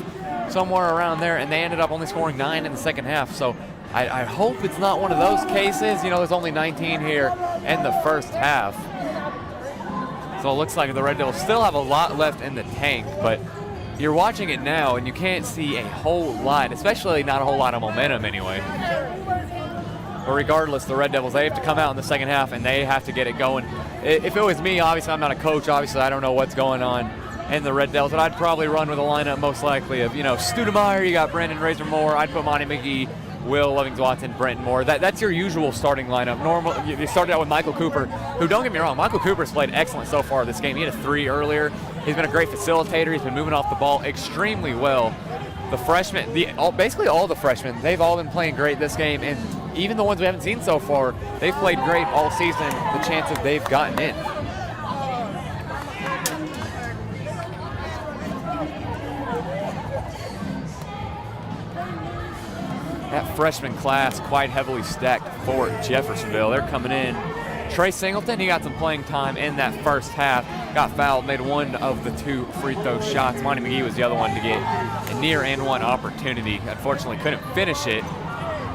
somewhere around there, and they ended up only scoring 9 in the second half. So I hope it's not one of those cases. There's only 19 here in the first half. So it looks like the Red Devils still have a lot left in the tank, but you're watching it now and you can't see a whole lot, especially not a whole lot of momentum anyway. But regardless, the Red Devils, they have to come out in the second half and they have to get it going. If it was me, obviously I'm not a coach, obviously I don't know what's going on in the Red Devils, but I'd probably run with a lineup most likely of, Studemeyer, you got Brandon Razor Moore, I'd put Monty Mcgee, Will Lovings-Watson, Brenton Moore. That's your usual starting lineup. Normally, you started out with Michael Cooper, who, don't get me wrong, Michael Cooper's played excellent so far this game. He had a 3 earlier. He's been a great facilitator. He's been moving off the ball extremely well. The freshmen, basically all the freshmen, they've all been playing great this game, and even the ones we haven't seen so far, they've played great all season, the chances they've gotten in. That freshman class quite heavily stacked for Jeffersonville. They're coming in. Trey Singleton, he got some playing time in that first half. Got fouled, made one of the 2 free throw shots. Monty Mcgee was the other one to get a near and one opportunity. Unfortunately, couldn't finish it.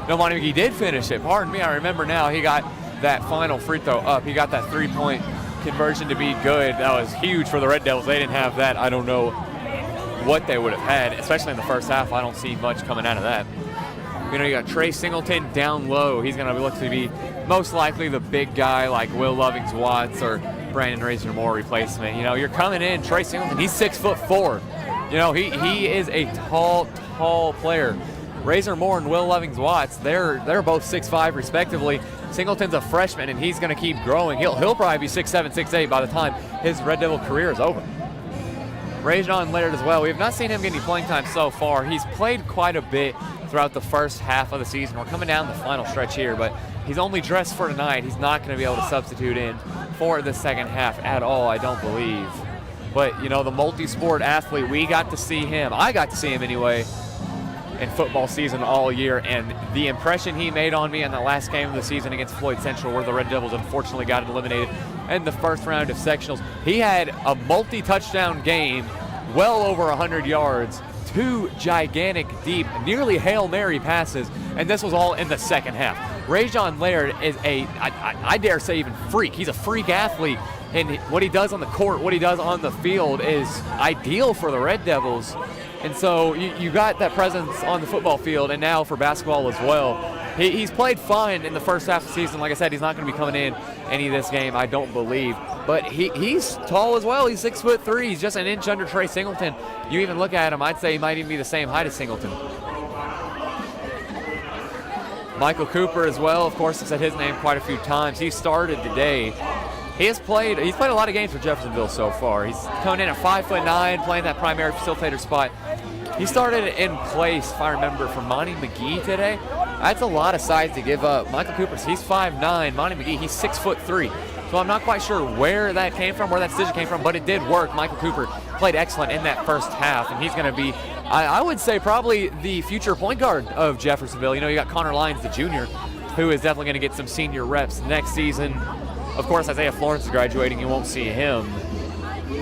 No, Monty Mcgee did finish it. Pardon me, I remember now. He got that final free throw up. He got that 3-point conversion to be good. That was huge for the Red Devils. They didn't have that. I don't know what they would have had, especially in the first half. I don't see much coming out of that. You got Trey Singleton down low. He's going to look to be most likely the big guy like Will Lovings-Watts or Brandon Razor Moore replacement. You're coming in, Trey Singleton, he's 6'4". He is a tall player. Razor Moore and Will Lovings-Watts, they're both 6'5" respectively. Singleton's a freshman and he's going to keep growing. He'll probably be 6'7", 6'8" by the time his Red Devil career is over. Rajon Laird as well. We have not seen him get any playing time so far. He's played quite a bit throughout the first half of the season. We're coming down the final stretch here, but he's only dressed for tonight. He's not going to be able to substitute in for the second half at all, I don't believe. But, the multi-sport athlete, we got to see him. I got to see him anyway in football season all year, and the impression he made on me in the last game of the season against Floyd Central, where the Red Devils unfortunately got eliminated in the first round of sectionals. He had a multi-touchdown game, well over 100 yards, 2 gigantic, deep, nearly Hail Mary passes, and this was all in the second half. Rajon Laird is I dare say even freak. He's a freak athlete, and what he does on the court, what he does on the field is ideal for the Red Devils. And so you got that presence on the football field, and now for basketball as well. He's played fine in the first half of the season. Like I said, he's not going to be coming in any of this game, I don't believe. But he's tall as well. He's 6'3". He's just an inch under Trey Singleton. You even look at him, I'd say he might even be the same height as Singleton. Michael Cooper as well, of course, I've said his name quite a few times. He started today. He's played a lot of games for Jeffersonville so far. He's coming in at 5'9", playing that primary facilitator spot. He started in place, if I remember, for Monty Mcgee today. That's a lot of size to give up. Michael Cooper, he's 5'9". Monty Mcgee, he's 6'3". So I'm not quite sure where that came from, where that decision came from, but it did work. Michael Cooper played excellent in that first half, and he's going to be, I would say, probably the future point guard of Jeffersonville. You got Connor Lyons, the junior, who is definitely going to get some senior reps next season. Of course, Isaiah Florence is graduating. You won't see him.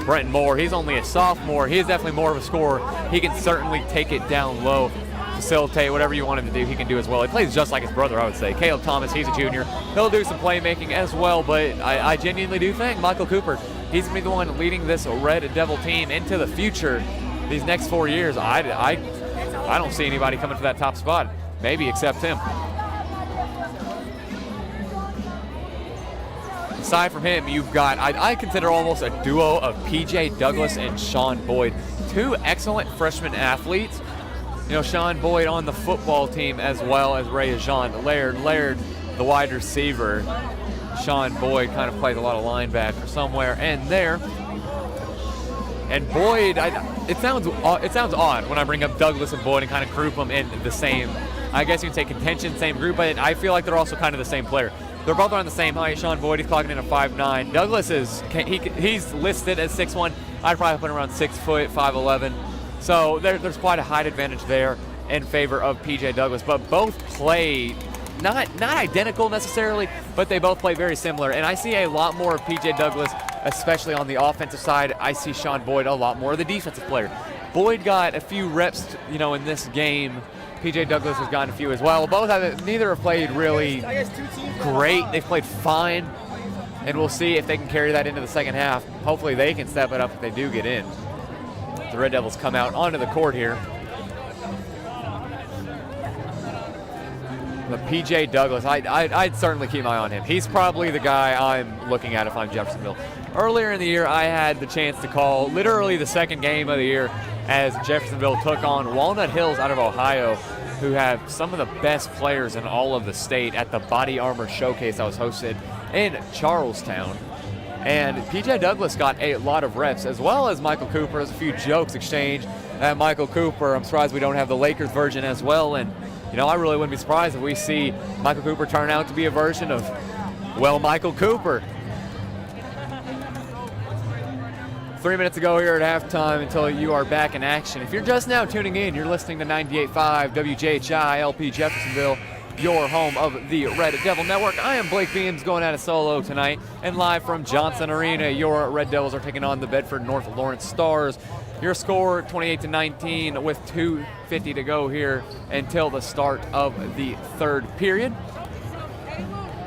Brenton Moore, he's only a sophomore. He is definitely more of a scorer. He can certainly take it down low facilitate, whatever you want him to do, he can do as well. He plays just like his brother, I would say. Caleb Thomas, he's a junior. He'll do some playmaking as well, but I genuinely do think Michael Cooper, he's going to be the one leading this Red Devil team into the future. These next 4 years, I don't see anybody coming for that top spot, maybe except him. Aside from him, you've got, I consider almost a duo of PJ Douglas and Sean Boyd. Two excellent freshman athletes. You know, Sean Boyd on the football team as well as Ray-Jean Laird. Laird, the wide receiver. Sean Boyd kind of plays a lot of linebacker somewhere and there. And Boyd, it sounds odd when I bring up Douglas and Boyd and kind of group them in the same, I guess you can say contention, same group, but I feel like they're also kind of the same player. They're both on the same height. Sean Boyd, he's clocking in a 5'9". Douglas he's listed as 6'1". I'd probably put him around 6 foot, 5'11". So there's quite a height advantage there in favor of PJ Douglas. But both play not identical necessarily, but they both play very similar. And I see a lot more of PJ Douglas, especially on the offensive side. I see Sean Boyd a lot more of the defensive player. Boyd got a few reps, you know, in this game. PJ Douglas has gotten a few as well. Neither have played really great. They've played fine, and we'll see if they can carry that into the second half. Hopefully they can step it up if they do get in. The Red Devils come out onto the court here. But PJ Douglas, I'd certainly keep my eye on him. He's probably the guy I'm looking at if I'm Jeffersonville. Earlier in the year, I had the chance to call literally the second game of the year as Jeffersonville took on Walnut Hills out of Ohio, who have some of the best players in all of the state at the Body Armor Showcase that was hosted in Charlestown. And PJ Douglas got a lot of reps, as well as Michael Cooper. There's a few jokes exchanged at Michael Cooper. I'm surprised we don't have the Lakers version as well. And, you know, I really wouldn't be surprised if we see Michael Cooper turn out to be a version of, well, Michael Cooper. 3 minutes to go here at halftime until you are back in action. If you're just now tuning in, you're listening to 98.5 WJHI LP Jeffersonville, your home of the Red Devil Network. I am Blake Beams going at a solo tonight, and live from Johnson Arena, your Red Devils are taking on the Bedford North Lawrence Stars. Your score 28-19 with 2:50 to go here until the start of the third period.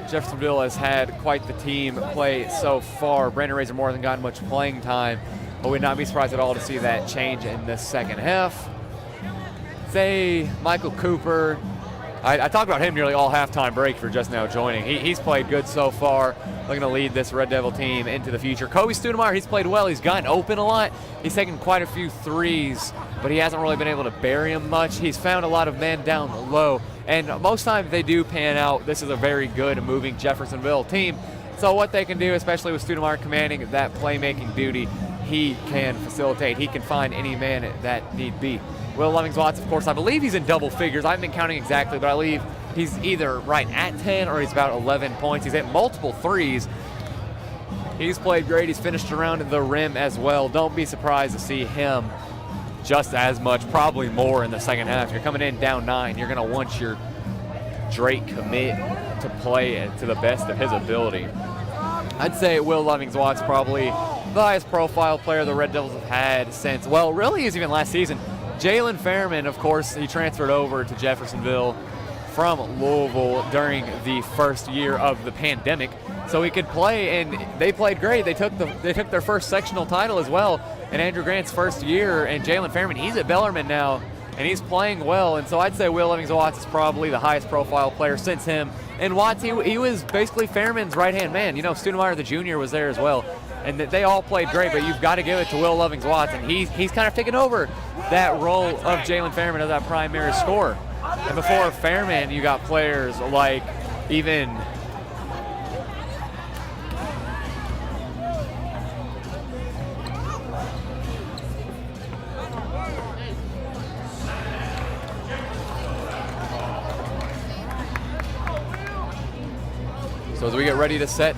Jeffersonville has had quite the team play so far. Brandon Razor more than gotten much playing time, but would not be surprised at all to see that change in the second half. Michael Cooper, I talked about him nearly all halftime break for just now joining. He's played good so far, looking to lead this Red Devil team into the future. Kobe Studemeyer, he's played well. He's gotten open a lot. He's taken quite a few threes, but he hasn't really been able to bury them much. He's found a lot of men down low, and most times they do pan out. This is a very good moving Jeffersonville team. So what they can do, especially with Studemeyer commanding that playmaking duty, he can facilitate. He can find any man that need be. Will Lovings-Watts, of course, I believe he's in double figures. I haven't been counting exactly, but I believe he's either right at 10 or he's about 11 points. He's hit multiple threes. He's played great. He's finished around the rim as well. Don't be surprised to see him just as much, probably more in the second half. You're coming in down 9. You're going to want your Drake commit to play to the best of his ability. I'd say Will Lovings-Watts probably the highest profile player the Red Devils have had since, well, really is even last season. Jalen Fairman, of course, he transferred over to Jeffersonville from Louisville during the first year of the pandemic, so he could play, and they played great. They took their first sectional title as well in Andrew Grant's first year, and Jalen Fairman, he's at Bellarmine now, and he's playing well, and so I'd say Will Lovings-Watts is probably the highest profile player since him. And Watts, he was basically Fairman's right-hand man. You know, Studemeyer the junior was there as well, and they all played great, but you've got to give it to Will Lovings-Watts, and he's kind of taken over that role of Jalen Fairman as that primary scorer. And before Fairman, you got players like even so as we get ready to set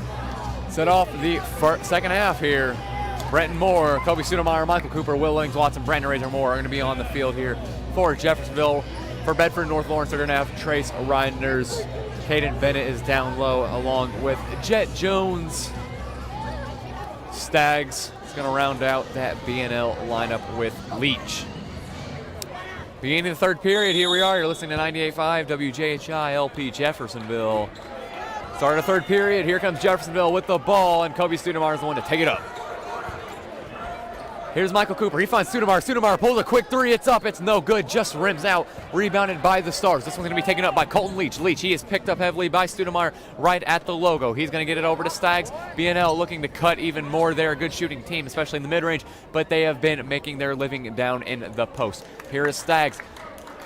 off the second half here, Brenton Moore, Kobe Studemeyer, Michael Cooper, Will Lovings-Watts, and Brandon Razor Moore are going to be on the field here for Jeffersonville. For Bedford North Lawrence, they're going to have Trace Reinders. Caden Bennett is down low along with Jet Jones. Staggs is going to round out that BNL lineup with Leech. Beginning of the third period, here we are. You're listening to 98.5 WJHI LP Jeffersonville. Start of the third period. Here comes Jeffersonville with the ball, and Kobe Studemar is the one to take it up. Here's Michael Cooper. He finds Studemar. Studemar pulls a quick three. It's up. It's no good. Just rims out. Rebounded by the Stars. This one's going to be taken up by Colton Leech. Leech, he is picked up heavily by Studemar right at the logo. He's going to get it over to Stags. BNL looking to cut even more. They're a good shooting team, especially in the mid-range, but they have been making their living down in the post. Here is Stags.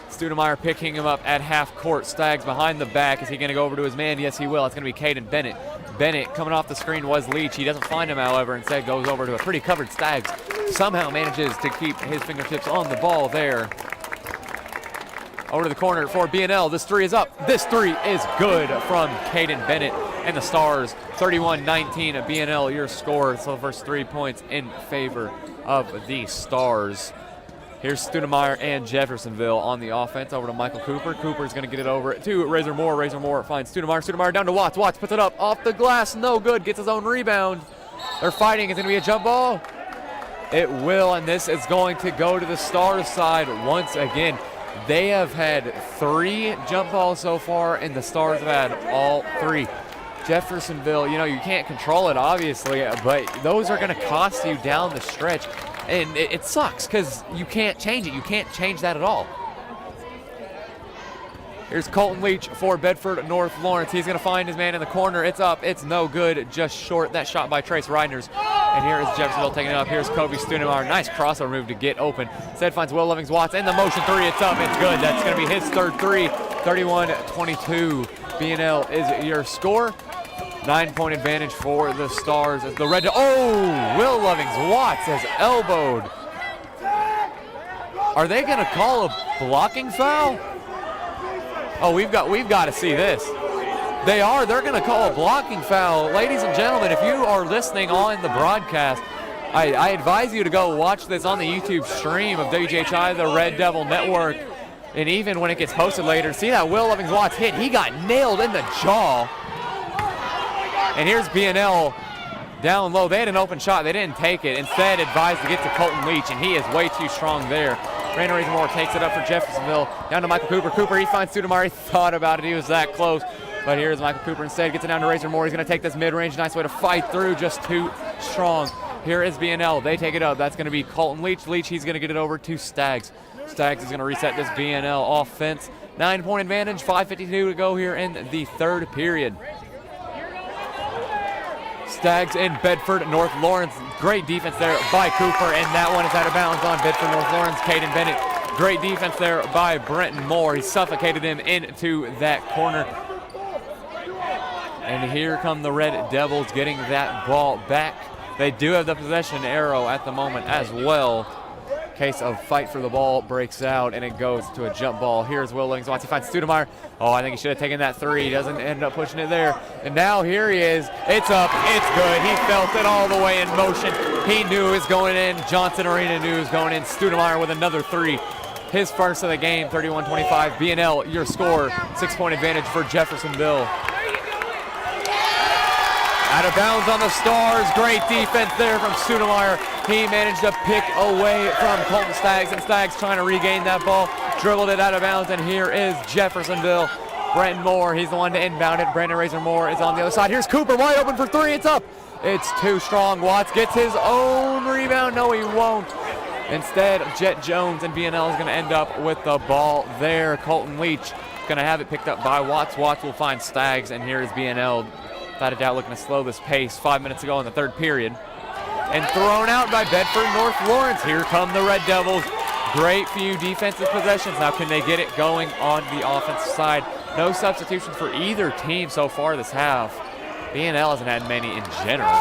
Studemar picking him up at half court. Stags behind the back. Is he going to go over to his man? Yes, he will. It's going to be Caden Bennett. Bennett coming off the screen was Leach. He doesn't find him, however, instead goes over to a pretty covered Stags. Somehow manages to keep his fingertips on the ball there. Over to the corner for BNL. This three is up. This three is good from Caden Bennett and the Stars. 31-19 of BNL, your score. So the first 3 points in favor of the Stars. Here's Studemar and Jeffersonville on the offense. Over to Michael Cooper. Cooper's going to get it over to Razor Moore. Razor Moore finds Studemar. Studemar down to Watts. Watts puts it up off the glass. No good. Gets his own rebound. They're fighting. It's going to be a jump ball. It will, and this is going to go to the Stars side once again. They have had 3 jump balls so far, and the Stars have had all 3. Jeffersonville, you know, you can't control it, obviously, but those are going to cost you down the stretch. And it sucks because you can't change it. You can't change that at all. Here's Colton Leech for Bedford North Lawrence. He's going to find his man in the corner. It's up. It's no good. Just short. That shot by Trace Reidners. And here is Jeffersonville taking it up. Here's Kobe Studemar. Nice crossover move to get open. Instead finds Will Lovings-Watts in the motion three. It's up. It's good. That's going to be his third three. 31-22. BNL is your score. 9-point advantage for the Stars as the red. Oh, Will Lovings-Watts has elbowed. Are they going to call a blocking foul? Oh, we've got to see this. They are. They're going to call a blocking foul. Ladies and gentlemen, if you are listening on the broadcast, I advise you to go watch this on the YouTube stream of WJHI, the Red Devil Network. And even when it gets posted later, see that Will Lovings-Watts hit. He got nailed in the jaw. And here's BNL down low. They had an open shot. They didn't take it. Instead, advised to get to Colton Leech, and he is way too strong there. Brandon Razor takes it up for Jeffersonville. Down to Michael Cooper. Cooper, he finds Studemar. He thought about it. He was that close. But here's Michael Cooper instead. Gets it down to Razor Moore. He's going to take this mid-range. Nice way to fight through. Just too strong. Here is BNL. They take it up. That's going to be Colton Leech. Leech, he's going to get it over to Stags. Stags is going to reset this BNL offense. 9-point advantage. 5:52 to go here in the third period. Stags in Bedford North Lawrence. Great defense there by Cooper, and that one is out of bounds on Bedford North Lawrence. Caden Bennett. Great defense there by Brenton Moore. He suffocated him into that corner. And here come the Red Devils getting that ball back. They do have the possession arrow at the moment as well. Case of fight for the ball breaks out, and it goes to a jump ball. Here's Will Lovings-Watts. He finds Studemar. Oh, I think he should have taken that three. He doesn't end up pushing it there. And now here he is. It's up. It's good. He felt it all the way in motion. He knew it was going in. Johnson Arena knew it was going in. Studemar with another three. His first of the game, 31-25. BNL, your score. 6-point advantage for Jeffersonville. Out of bounds on the Stars. Great defense there from Studemar. He managed to pick away from Colton Stags, and Stags trying to regain that ball. Dribbled it out of bounds, and here is Jeffersonville. Brenton Moore, he's the one to inbound it. Brandon Razor Moore is on the other side. Here's Cooper, wide open for three. It's up. It's too strong. Watts gets his own rebound. No, he won't. Instead, Jet Jones and BNL is going to end up with the ball there. Colton Leech going to have it picked up by Watts. Watts will find Stags, and here is BNL. Without a doubt, looking to slow this pace. 5 minutes ago in the third period. And thrown out by Bedford North Lawrence. Here come the Red Devils. Great few defensive possessions. Now can they get it going on the offensive side? No substitutions for either team so far this half. BNL hasn't had many in general.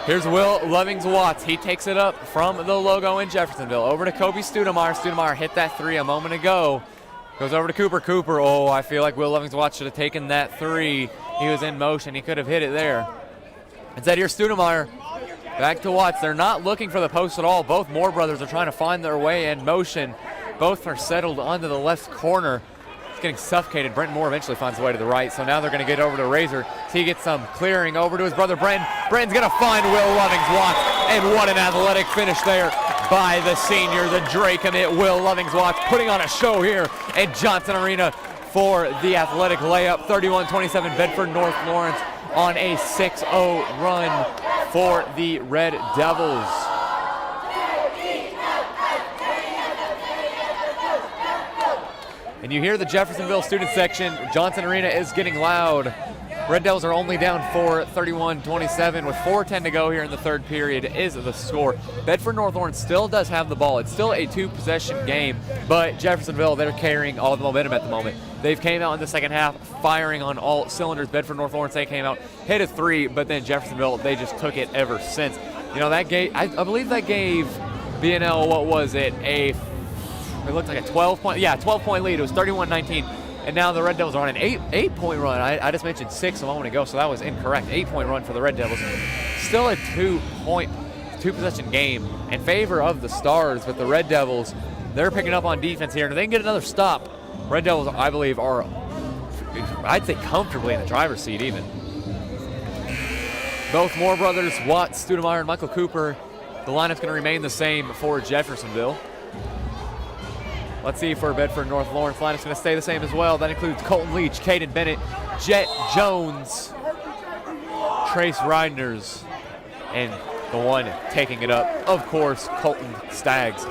Here's Will Lovings-Watts. He takes it up from the logo in Jeffersonville. Over to Kobe Studemar. Studemar hit that three a moment ago. Goes over to Cooper. Cooper, oh, I feel like Will Lovings-Watts should have taken that three. He was in motion. He could have hit it there. Instead, here's Studemar. Back to Watts. They're not looking for the post at all. Both Moore brothers are trying to find their way in motion. Both are settled onto the left corner. It's getting suffocated. Brent Moore eventually finds the way to the right, so now they're going to get over to Razor. So he gets some clearing over to his brother Brenton. Brenton's going to find Will Lovings-Watts. And what an athletic finish there by the senior, the Drake commit, Will Lovings-Watts, putting on a show here at Johnson Arena for the athletic layup. 31-27 Bedford North Lawrence on a 6-0 run for the Red Devils. And you hear the Jeffersonville student section. Johnson Arena is getting loud. Red Devils are only down 4, 31-27 with 4:10 to go here in the third period is the score. Bedford North Lawrence still does have the ball. It's still a 2-possession game, but Jeffersonville, they're carrying all the momentum at the moment. They've came out in the second half firing on all cylinders. Bedford North Lawrence, they came out, hit a 3, but then Jeffersonville, they just took it ever since. You know, that gave, I believe that gave BNL, what was it, it looked like a 12-point lead. It was 31-19. And now the Red Devils are on an 8-point run. I just mentioned 6 a moment ago, so that was incorrect. 8-point run for the Red Devils. Still a 2-possession game in favor of the Stars, but the Red Devils, they're picking up on defense here. And if they can get another stop, Red Devils, I believe, are, I'd say, comfortably in the driver's seat even. Both Moore brothers, Watts, Studemeyer, and Michael Cooper, the lineup's going to remain the same for Jeffersonville. Let's see for Bedford North Lawrence. Lineup's going to stay the same as well. That includes Colton Leech, Caden Bennett, Jet Jones, Trace Reidners, and the one taking it up, of course, Colton Staggs.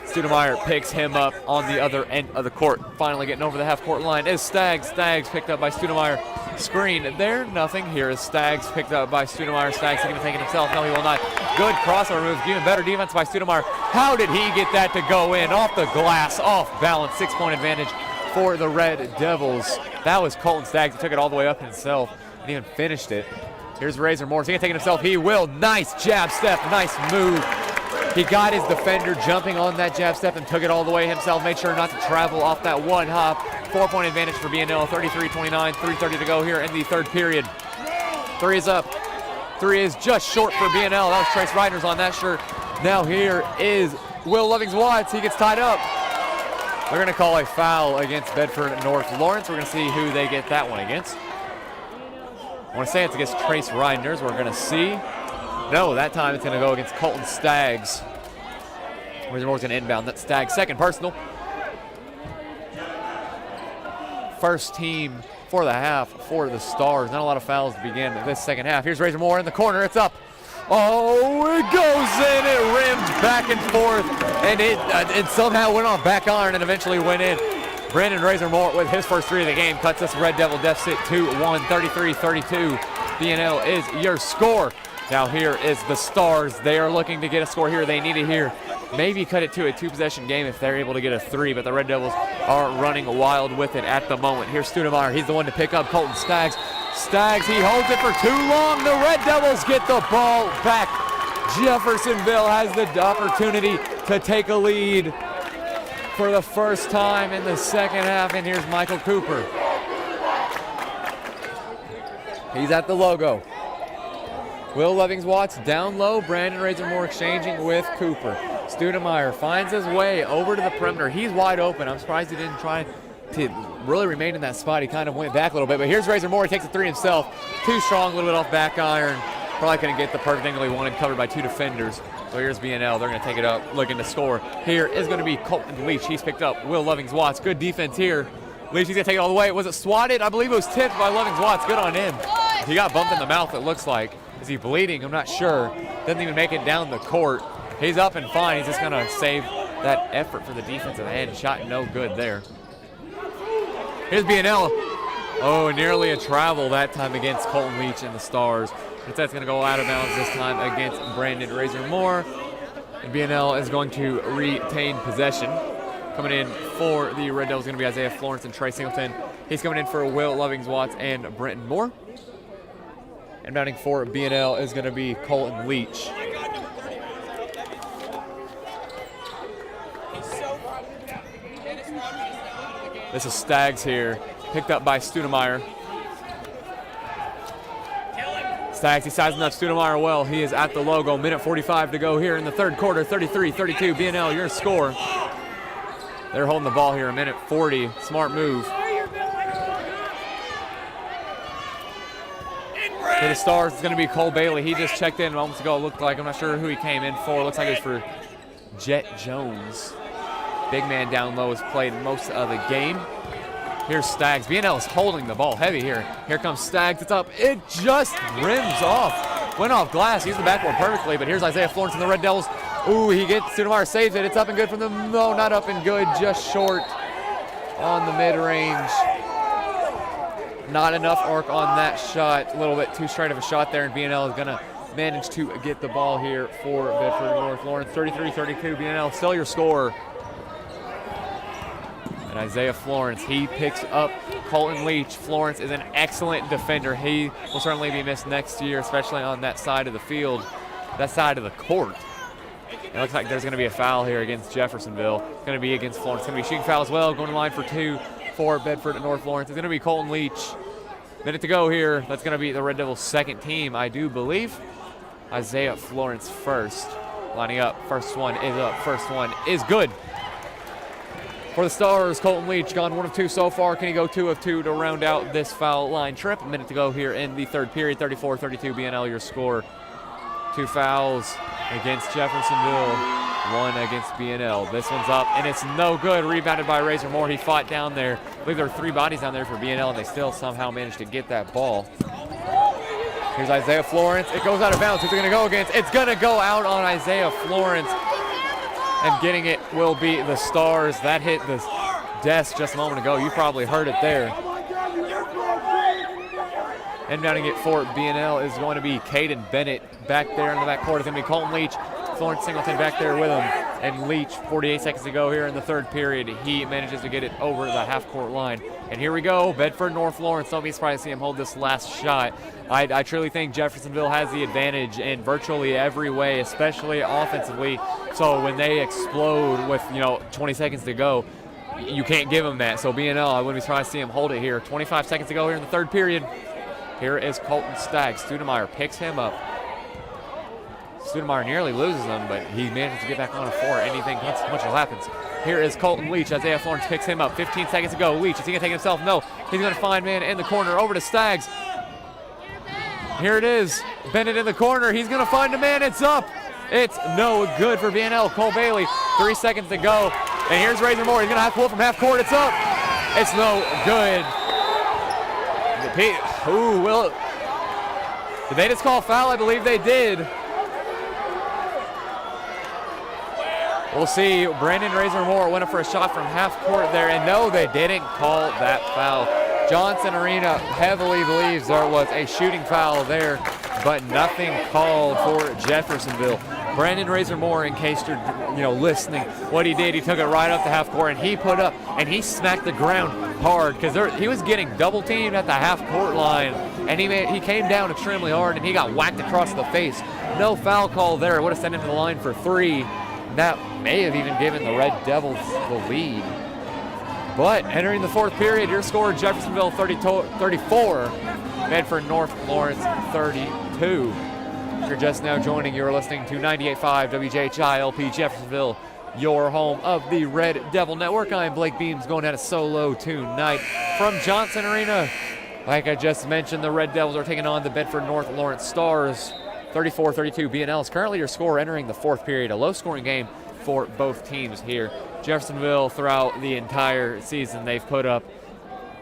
Studemeyer picks him up on the other end of the court. Finally getting over the half-court line is Staggs. Staggs picked up by Studemeyer. Screen there, nothing. Here is Staggs picked up by Studemeyer. Staggs going to take it himself. No, he will not. Good crossover move. Even better defense by Studemeyer. How did he get that to go in? Off the glass, off balance. 6-point advantage for the Red Devils. That was Colton Staggs. He took it all the way up himself and even finished it. Here's Razor Morris. He can take it himself. He will. Nice jab step. Nice move. He got his defender jumping on that jab step and took it all the way himself. Made sure not to travel off that one hop. 4-point advantage for BNL. 33-29. 3:30 to go here in the third period. 3 is up. 3 is just short for BNL. That was Trace Reidners on that shirt. Now here is Will Lovings-Watts. He gets tied up. They're going to call a foul against Bedford North Lawrence. We're going to see who they get that one against. I want to say it's against Trace Reidners. We're going to see. No, that time it's going to go against Colton Staggs. Razor Moore's going to inbound. That's Staggs' second personal. First team for the half for the Stars. Not a lot of fouls to begin this second half. Here's Razor Moore in the corner. It's up. Oh, it goes in. It rimmed back and forth, and it somehow went on back iron and eventually went in. Brandon Razor Moore with his first 3 of the game cuts this Red Devil deficit to 1, 33-32. BNL is your score. Now here is the Stars. They are looking to get a score here. They need it here. Maybe cut it to a 2-possession game if they're able to get a 3, but the Red Devils are running wild with it at the moment. Here's Studemeyer. He's the one to pick up Colton Staggs. Staggs, he holds it for too long. The Red Devils get the ball back. Jeffersonville has the opportunity to take a lead for the first time in the second half, and here's Michael Cooper. He's at the logo. Will Lovings-Watts down low. Brandon Razor Moore exchanging with Cooper. Studemeyer finds his way over to the perimeter. He's wide open. I'm surprised he didn't try to really remain in that spot. He kind of went back a little bit, but here's Razor Moore. He takes a 3 himself. Too strong, a little bit off back iron. Probably couldn't get the perfect angle he wanted, covered by 2 defenders. So here's BNL. They're going to take it up, looking to score. Here is going to be Colton Leech. He's picked up Will Lovings-Watts. Good defense here. Leech, he's going to take it all the way. Was it swatted? I believe it was tipped by Lovings-Watts. Good on him. He got bumped in the mouth, it looks like. Is he bleeding? I'm not sure. Doesn't even make it down the court. He's up and fine. He's just going to save that effort for the defensive end. Shot no good there. Here's BNL. Oh, nearly a travel that time against Colton Leech and the Stars. But that's going to go out of bounds this time against Brandon Razor Moore. And BNL is going to retain possession. Coming in for the Red Devils is going to be Isaiah Florence and Trey Singleton. He's coming in for Will Lovings-Watts and Brenton Moore. And mounting for BNL is going to be Colton Leech. This is Staggs here, picked up by Studemeyer. Staggs, he sizing up Studemeyer well. He is at the logo. Minute 45 to go here in the third quarter. 33-32. BNL, your score. They're holding the ball here. A minute 40. Smart move. For the Stars, it's going to be Cole Bailey. He just checked in moments ago, it looked like. I'm not sure who he came in for. It looks like it was for Jet Jones. Big man down low has played most of the game. Here's Staggs. BNL is holding the ball heavy here. Here comes Staggs. It's up. It just rims off. Went off glass. Used the backboard perfectly, but here's Isaiah Florence and the Red Devils. Ooh, he gets Stoudemire, saves it. It's up and good from them. No, not up and good. Just short on the mid-range. Not enough arc on that shot. A little bit too straight of a shot there, and BNL is going to manage to get the ball here for Bedford North Lawrence. 33-32. BNL, still your score. And Isaiah Florence, he picks up Colton Leech. Florence is an excellent defender. He will certainly be missed next year, especially on that side of the field, that side of the court. It looks like there's going to be a foul here against Jeffersonville. It's going to be against Florence. It's going to be a shooting foul as well. Going to line for 2 for Bedford and North Lawrence. It's going to be Colton Leech. Minute to go here. That's going to be the Red Devils' second team, I do believe. Isaiah Florence first. Lining up. First one is up. First one is good. For the Stars, Colton Leech gone 1 of 2 so far. Can he go 2 of 2 to round out this foul line trip? A minute to go here in the third period. 34-32 BNL, your score. 2 fouls against Jeffersonville, 1 against BNL. This one's up, and it's no good. Rebounded by Razor Moore. He fought down there. I believe there were 3 bodies down there for BNL, and they still somehow managed to get that ball. Here's Isaiah Florence. It goes out of bounds. Who's it going to go against? It's going to go out on Isaiah Florence. And getting it will be the Stars. That hit the desk just a moment ago. You probably heard it there. Inbounding it for BNL is going to be Caden Bennett back there in the backcourt. It's going to be Colton Leech. Florence Singleton back there with him. And Leech, 48 seconds to go here in the third period. He manages to get it over the half-court line. And here we go, Bedford North Lawrence. Don't be surprised to see him hold this last shot. I truly think Jeffersonville has the advantage in virtually every way, especially offensively. So when they explode with 20 seconds to go, you can't give them that. So BNL, I wouldn't be surprised to see him hold it here. 25 seconds to go here in the third period. Here is Colton Staggs. Stoudemire picks him up. Stoudemire nearly loses them, but he manages to get back on it before anything much happens. Here is Colton Leech. Isaiah Florence picks him up. 15 seconds to go. Leech, is he going to take it himself? No. He's going to find man in the corner. Over to Staggs. Here it is. Bennett in the corner. He's going to find a man. It's up. It's no good for BNL. Cole Bailey, 3 seconds to go. And here's Razor Moore. He's going to have to pull from half court. It's up. It's no good. Ooh, will. Did they just call foul? I believe they did. We'll see. Brandon Razor Moore went up for a shot from half court there, and no, they didn't call that foul. Johnson Arena heavily believes there was a shooting foul there, but nothing called for Jeffersonville. Brandon Razor Moore, in case you're listening, what he did, he took it right up to half court, and he put up and he smacked the ground hard because he was getting double teamed at the half court line, and he came down extremely hard, and he got whacked across the face. No foul call there. It would have sent him to the line for 3. That may have even given the Red Devils the lead. But entering the fourth period, your score, Jeffersonville 34, Bedford North Lawrence 32. If you're just now joining, you're listening to 98.5 WJHI LP Jeffersonville, your home of the Red Devil Network. I'm Blake Beams going at a solo tonight from Johnson Arena. Like I just mentioned, the Red Devils are taking on the Bedford North Lawrence Stars. 34-32 BNL is currently your score entering the fourth period. A low-scoring game for both teams here. Jeffersonville, throughout the entire season, they've put up,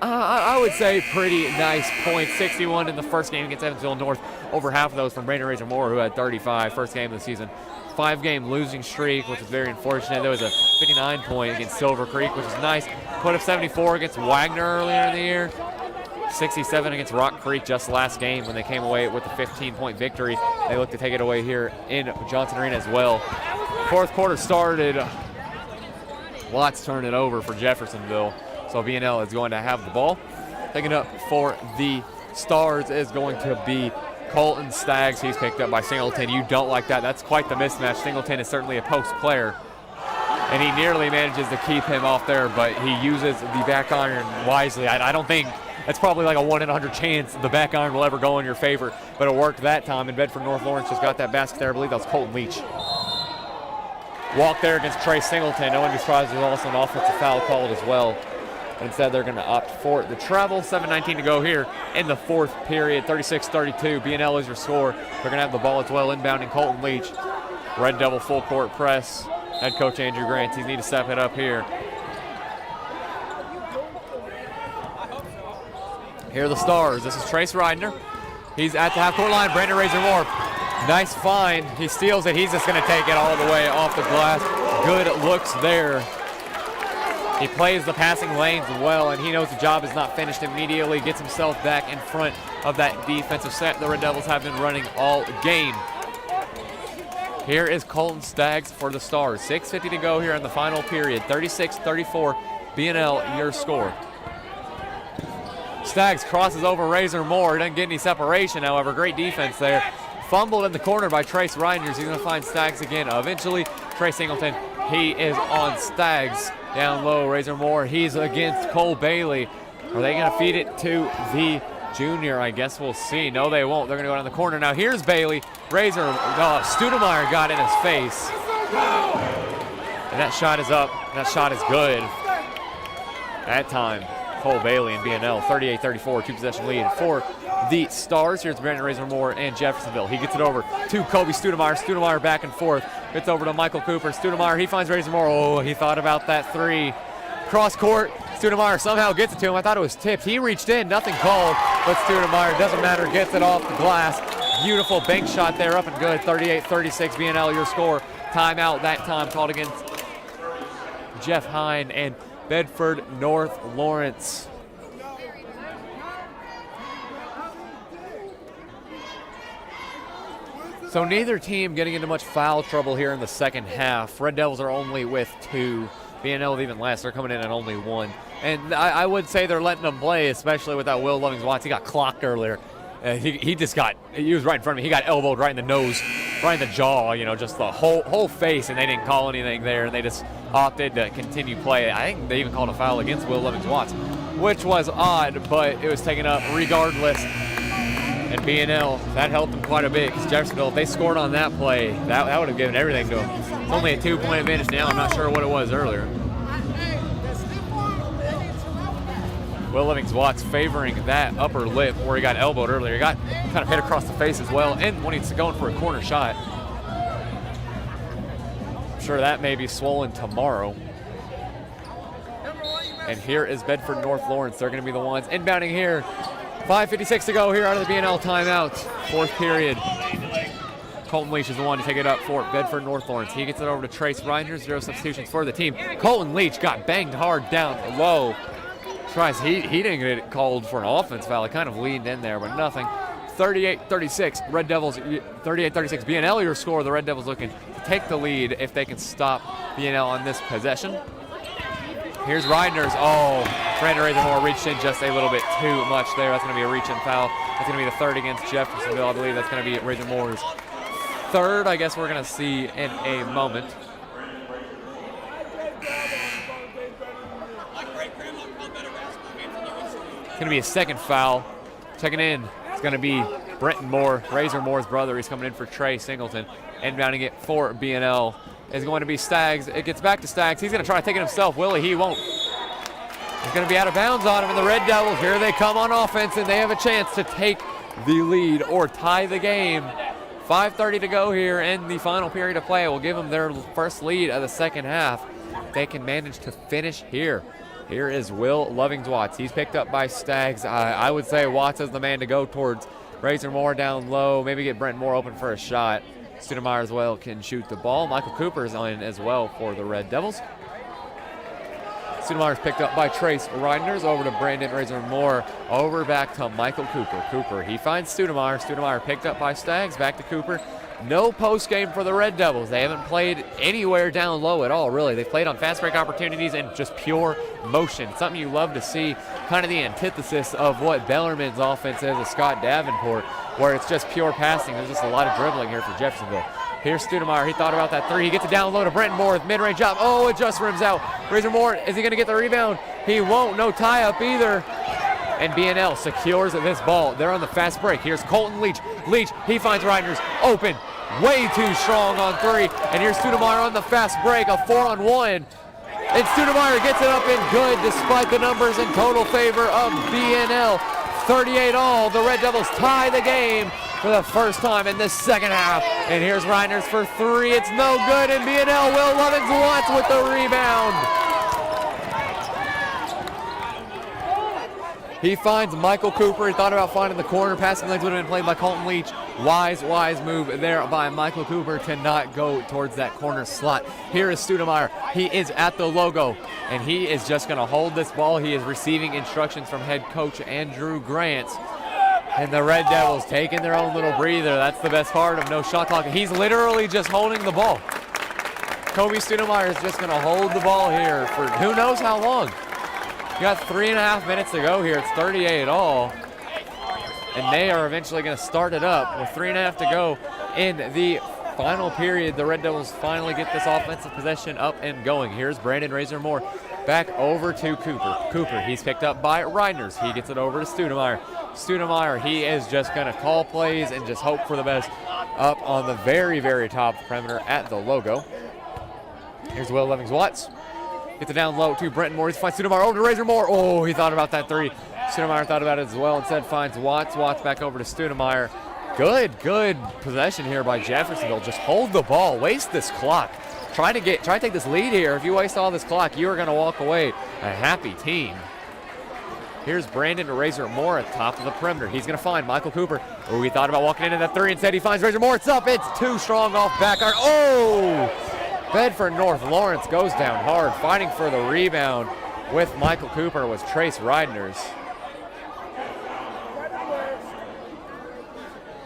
I would say, pretty nice points. 61 in the first game against Evansville North. Over half of those from Brandon Razor Moore, who had 35 first game of the season. 5-game losing streak, which is very unfortunate. There was a 59-point against Silver Creek, which is nice. Put up 74 against Wagner earlier in the year. 67 against Rock Creek just last game when they came away with a 15-point victory. They look to take it away here in Johnson Arena as well. Fourth quarter started. Watts turned it over for Jeffersonville. So BNL is going to have the ball. Taking up for the Stars is going to be Colton Staggs. He's picked up by Singleton. You don't like that. That's quite the mismatch. Singleton is certainly a post player. And he nearly manages to keep him off there, but he uses the back iron wisely. I don't think that's probably like a 1 in 100 chance the back iron will ever go in your favor, but it worked that time, and Bedford North Lawrence just got that basket there. I believe that was Colton Leech. Walk there against Trey Singleton. No one be surprised there's also an offensive foul called as well. But instead, they're going to opt for the travel. 7:19 to go here in the fourth period. 36-32. BNL is your score. They're going to have the ball as well, inbounding Colton Leech. Red Devil full court press. Head coach Andrew Grant, he needs to step it up here. Here are the Stars. This is Trace Reidner. He's at the half-court line. Brandon Razor-Moore. Nice find. He steals it. He's just going to take it all the way off the glass. Good looks there. He plays the passing lanes well, and he knows the job is not finished immediately. Gets himself back in front of that defensive set the Red Devils have been running all game. Here is Colton Staggs for the Stars. 6:50 to go here in the final period. 36-34, BNL, your score. Staggs crosses over Razor Moore. Doesn't get any separation, however. Great defense there. Fumbled in the corner by Trace Reinders. He's going to find Staggs again. Eventually, Trey Singleton, he is on Staggs. Down low, Razor Moore. He's against Cole Bailey. Are they going to feed it to the junior? I guess we'll see. No, they won't. They're going to go down the corner. Now, here's Bailey. Razor, Studemeyer got in his face. And that shot is up. That shot is good. That time, Cole Bailey and BNL, 38-34, two-possession lead for the Stars. Here's Brandon Razor Moore and Jeffersonville. He gets it over to Kobe Studemeyer. Studemeyer back and forth. Gets over to Michael Cooper. Studemeyer, he finds Razor Moore. Oh, he thought about that three. Cross court. Studemeyer somehow gets it to him. I thought it was tipped. He reached in, nothing called, but Studemeyer, doesn't matter, gets it off the glass. Beautiful bank shot there, up and good. 38-36, BNL, your score. Timeout that time called against Jeff Hine and Bedford North Lawrence. So neither team getting into much foul trouble here in the second half. Red Devils are only with 2. BNL with even less. They're coming in at only 1. And I would say they're letting them play, especially with that Will Lovings-Watts. He got clocked earlier. He was right in front of me. He got elbowed right in the nose, right in the jaw, just the whole face, and they didn't call anything there, and they just opted to continue play. I think they even called a foul against Will Lovings-Watts, which was odd, but it was taken up regardless. And BNL, that helped them quite a bit, because Jeffersonville, if they scored on that play, that would have given everything to them. It's only a 2-point advantage now. I'm not sure what it was earlier. Will Lovings-Watts favoring that upper lip where he got elbowed earlier. He got kind of hit across the face as well, and when he's going for a corner shot. I'm sure that may be swollen tomorrow. And here is Bedford North Lawrence. They're going to be the ones inbounding here. 5:56 to go here out of the BNL timeout. Fourth period. Colton Leech is the one to take it up for Bedford North Lawrence. He gets it over to Trace Reinders. 0 substitutions for the team. Colton Leech got banged hard down low. Tries, he didn't get it called for an offense foul. It kind of leaned in there, but nothing. 38-36, Red Devils, 38-36, BNL your score. The Red Devils looking to take the lead if they can stop BNL on this possession. Here's Reinders. Oh, Brandon Razor-Moore reached in just a little bit too much there. That's going to be a reach-in foul. That's going to be the third against Jeffersonville. I believe that's going to be Razor-Moore's third. I guess we're going to see in a moment. It's going to be a second foul. Checking in, it's going to be Brenton Moore, Razor Moore's brother. He's coming in for Trey Singleton. Inbounding it for BNL is going to be Staggs. It gets back to Staggs. He's going to try to take it himself. Will he? He won't. He's going to be out of bounds on him, and the Red Devils, here they come on offense, and they have a chance to take the lead or tie the game. 5:30 to go here in the final period of play. Will give them their first lead of the second half. They can manage to finish here. Here is Will Lovings-Watts. He's picked up by Staggs. I would say Watts is the man to go towards. Razor Moore down low. Maybe get Brent Moore open for a shot. Studemeyer as well can shoot the ball. Michael Cooper is on as well for the Red Devils. Studemeyer is picked up by Trace Reinders. Over to Brandon Razor Moore. Over back to Michael Cooper. Cooper, he finds Studemeyer. Studemeyer picked up by Staggs. Back to Cooper. No post game for the Red Devils. They haven't played anywhere down low at all, really. They've played on fast break opportunities and just pure motion. Something you love to see, kind of the antithesis of what Bellarmine's offense is with Scott Davenport, where it's just pure passing. There's just a lot of dribbling here for Jeffersonville. Here's Studemeyer. He thought about that three. He gets it down low to Brenton Moore with mid-range up. Oh, it just rims out. Razor Moore, is he going to get the rebound? He won't. No tie-up either. And BNL secures this ball. They're on the fast break. Here's Colton Leech. Leech, he finds Reinders open. Way too strong on three. And here's Studemeyer on the fast break. A 4-on-1. and Studemeyer gets it up and good despite the numbers in total favor of BNL. 38 all. The Red Devils tie the game for the first time in this second half. And here's Reiners for three. It's no good, and BNL, Will Lovins-Watts with the rebound. He finds Michael Cooper. He thought about finding the corner. Passing lanes would have been played by Colton Leech. Wise move there by Michael Cooper to not go towards that corner slot. Here is Studemeyer. He is at the logo, and he is just going to hold this ball. He is receiving instructions from head coach Andrew Grant. And the Red Devils taking their own little breather. That's the best part of no shot clock. He's literally just holding the ball. Kobe Studemeyer is just going to hold the ball here for who knows how long. You got 3.5 minutes to go here. It's 38 all. And they are eventually going to start it up with 3.5 to go in the final period. The Red Devils finally get this offensive possession up and going. Here's Brandon Razor-Moore back over to Cooper. He's picked up by Reiners. He gets it over to Studemeyer. Studemeyer, he is just going to call plays and just hope for the best up on the very, very top perimeter at the logo. Here's Will Lovins-Watts. Gets it down low to Brenton Moore. He finds Studemeyer over to Razor-Moore. Oh, he thought about that three. Studemeyer thought about it as well. Instead finds Watts. Watts back over to Studemeyer. Good possession here by Jeffersonville. Just hold the ball. Waste this clock. Try to take this lead here. If you waste all this clock, you are going to walk away a happy team. Here's Brandon Razor-Moore at top of the perimeter. He's going to find Michael Cooper. Oh, he thought about walking into that three. Instead, he finds Razor-Moore. It's up. It's too strong off back iron. Oh! Bedford North Lawrence goes down hard. Fighting for the rebound with Michael Cooper was Trace Reiners.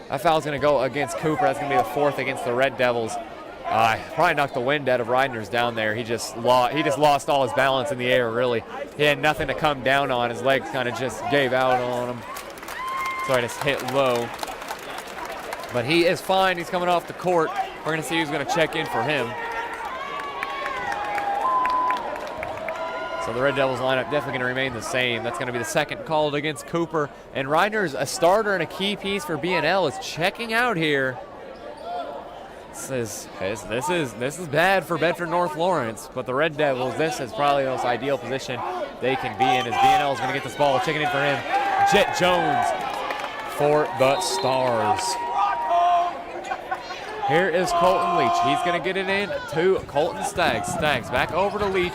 That foul's going to go against Cooper. That's going to be the fourth against the Red Devils. Probably knocked the wind out of Reiners down there. He just lost all his balance in the air, really. He had nothing to come down on. His legs kind of just gave out on him. So I just hit low. But he is fine. He's coming off the court. We're going to see who's going to check in for him. So the Red Devils lineup definitely going to remain the same. That's going to be the second called against Cooper. And Reiners, a starter and a key piece for BNL, is checking out here. This is bad for Bedford North Lawrence, but the Red Devils, this is probably the most ideal position they can be in as BNL is going to get this ball. Checking in for him, Jet Jones for the Stars. Here is Colton Leech. He's going to get it in to Colton Staggs. Staggs back over to Leech.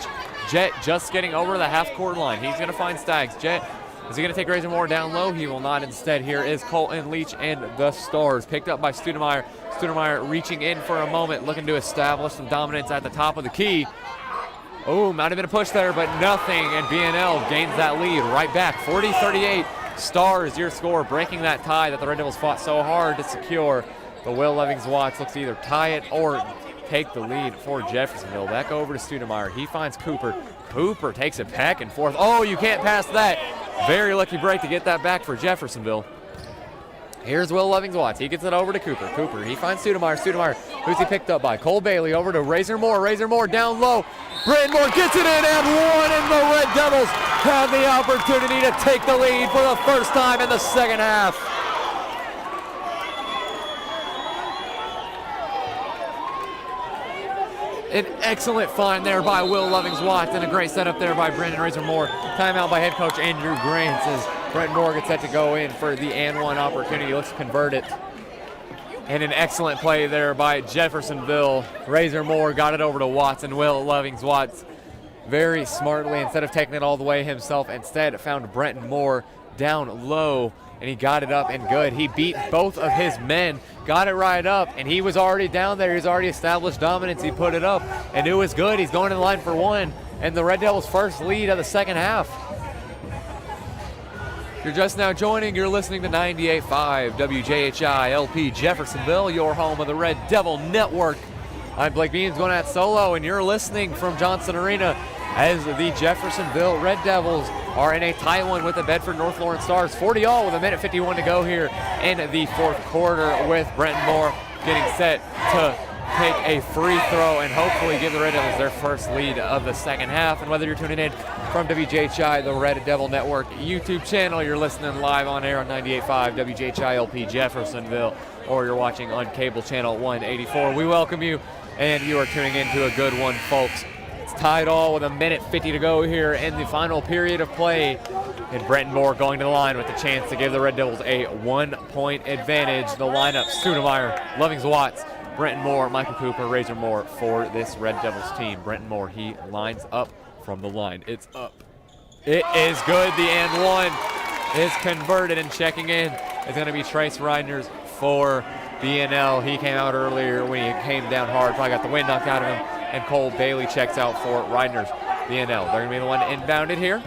Jet just getting over the half-court line. He's going to find Staggs. Jet, is he going to take Razor-Moore down low? He will not. Instead, here is Colton Leech and the Stars. Picked up by Studemeyer. Studemeyer reaching in for a moment, looking to establish some dominance at the top of the key. Oh, might have been a push there, but nothing. And BNL gains that lead right back. 40-38. Stars, your score, breaking that tie that the Red Devils fought so hard to secure. But Will Lovins-Watts looks to either tie it or take the lead for Jeffersonville. Back over to Studemeyer. He finds Cooper. Cooper takes it back and forth. Oh, you can't pass that. Very lucky break to get that back for Jeffersonville. Here's Will Lovins-Watts. He gets it over to Cooper. Cooper, he finds Studemeyer. Studemeyer, who's he picked up by? Cole Bailey over to Razor-Moore. Razor-Moore down low. Brenton Moore gets it in and one, and the Red Devils have the opportunity to take the lead for the first time in the second half. An excellent find there by Will Lovins-Watts and a great setup there by Brandon Razor-Moore. Timeout by head coach Andrew Grant as Brenton Moore gets set to go in for the and one opportunity. Let's convert it. And an excellent play there by Jeffersonville. Razor-Moore got it over to Watts, and Will Lovins-Watts very smartly, instead of taking it all the way himself, instead found Brenton Moore down low, and he got it up and good. He beat both of his men, got it right up, and he was already down there. He's already established dominance. He put it up, and it was good. He's going in the line for one, and the Red Devils' first lead of the second half. If you're just now joining, you're listening to 98.5 WJHI LP Jeffersonville, your home of the Red Devil Network. I'm Blake Beams going at solo, and you're listening from Johnson Arena as the Jeffersonville Red Devils are in a tie one with the Bedford North Lawrence Stars. 40-all with 1:51 to go here in the fourth quarter, with Brenton Moore getting set to take a free throw and hopefully give the Red Devils their first lead of the second half. And whether you're tuning in from WJHI, the Red Devil Network YouTube channel, you're listening live on air on 98.5 WJHI LP Jeffersonville, or you're watching on cable channel 184, we welcome you, and you are tuning in to a good one, folks. It's tied all with 1:50 to go here in the final period of play. And Brenton Moore going to the line with a chance to give the Red Devils a 1-point advantage. The lineup, Stoudemire, Lovings-Watts, Brenton Moore, Michael Cooper, Razor Moore for this Red Devils team. Brenton Moore, he lines up from the line. It's up. It is good. The and one is converted, and checking in is going to be Trace Reidners for BNL. He came out earlier when he came down hard, probably got the wind knocked out of him, and Cole Bailey checks out for Reidners. BNL, they're going to be the one inbounded here.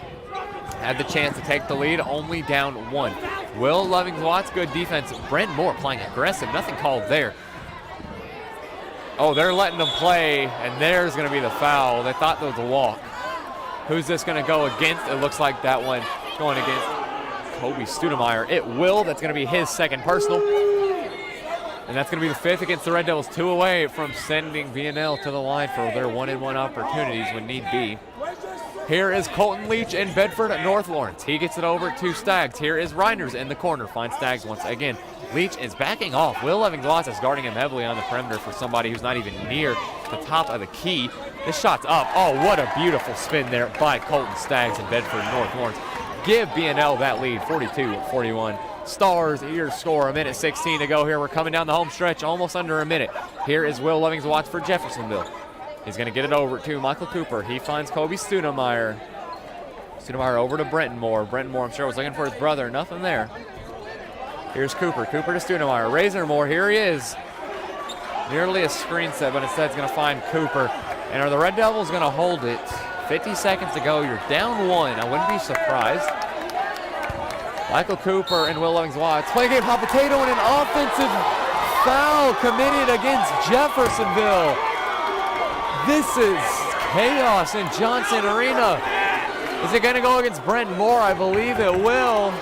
Had the chance to take the lead, only down 1. Will Lovings-Watts, good defense. Brent Moore playing aggressive, nothing called there. Oh, they're letting them play, and there's going to be the foul. They thought there was a walk. Who's this going to go against? It looks like that one going against Kobe Stoudemire. It will. That's going to be his second personal. And that's going to be the 5th against the Red Devils. 2 away from sending BNL to the line for their 1-and-1 opportunities when need be. Here is Colton Leech in Bedford North Lawrence. He gets it over to Staggs. Here is Reidners in the corner. Finds Staggs once again. Leech is backing off. Will Lovings-Watts is guarding him heavily on the perimeter for somebody who's not even near the top of the key. This shot's up. Oh, what a beautiful spin there by Colton Staggs in Bedford North Lawrence. Give BNL that lead, 42-41. Stars, your score, 1:16 to go here. We're coming down the home stretch, almost under a minute. Here is Will Lovings-Watts for Jeffersonville. He's going to get it over to Michael Cooper. He finds Kobe Stoudemire. Stoudemire over to Brenton Moore. Brenton Moore, I'm sure, was looking for his brother. Nothing there. Here's Cooper. Cooper to Stoudemire. Razor Moore, here he is. Nearly a screen set, but instead it's going to find Cooper. And are the Red Devils going to hold it? 50 seconds to go. You're down 1. I wouldn't be surprised. Michael Cooper and Will Lovings-Watts playing game hot potato, and an offensive foul committed against Jeffersonville. This is chaos in Johnson Arena. Is it going to go against Brenton Moore? I believe it will.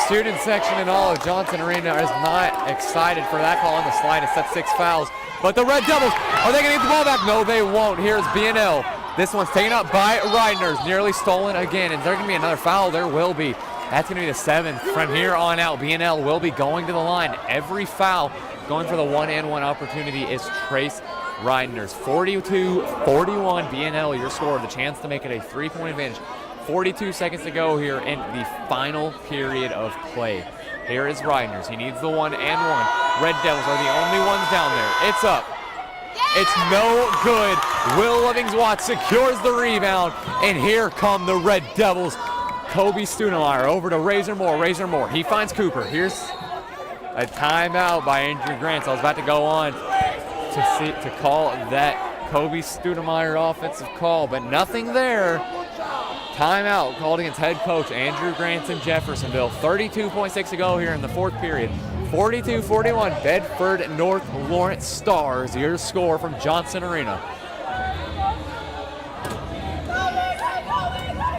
Student section and all of Johnson Arena is not excited for that call on the slide. It's set 6 fouls. But the Red Devils, are they going to get the ball back? No, they won't. Here's BNL. This one's taken up by Reidners. Nearly stolen again. Is there going to be another foul? There will be. That's going to be the 7th. From here on out, BNL will be going to the line. Every foul going for the 1-and-1 opportunity is Trace Reidners. 42-41, BNL, your score. The chance to make it a 3-point advantage. 42 seconds to go here in the final period of play. Here is Reidners. He needs the 1-and-1. Red Devils are the only ones down there. It's up. It's no good. Will Lovings-Watts secures the rebound, and here come the Red Devils. Kobe Stoudemire over to Razor Moore. Razor Moore, he finds Cooper. Here's a timeout by Andrew Grant. So I was about to go on to call that Kobe Stoudemire offensive call, but nothing there. Timeout called against head coach Andrew Grant in Jeffersonville. 32.6 to go here in the 4th period. 42-41, Bedford North Lawrence Stars, your score from Johnson Arena.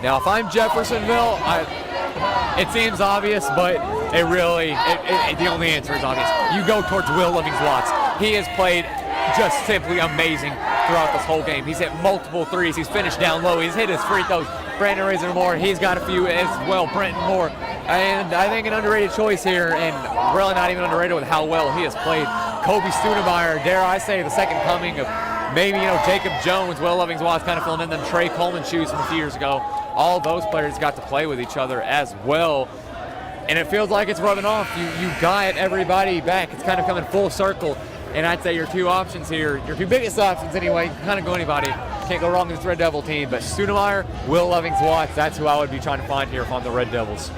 Now, if I'm Jeffersonville, it seems obvious, but the only answer is obvious. You go towards Will Lovings-Watts. He has played just simply amazing throughout this whole game. He's hit multiple threes. He's finished down low. He's hit his free throws. Brandon Razor Moore, he's got a few as well. Brenton Moore, and I think an underrated choice here, and really not even underrated with how well he has played. Kobe Stoudemire, dare I say, the second coming of maybe, Jacob Jones, Will Lovings-Watts kind of filling in them Trey Coleman shoes from a few years ago. All those players got to play with each other as well. And it feels like it's rubbing off. You got everybody back. It's kind of coming full circle. And I'd say your 2 options here, your 2 biggest options anyway, you can kind of go anybody. Can't go wrong with this Red Devil team. But Stoudemire, Will Lovings-Watts, that's who I would be trying to find here if I'm the Red Devils.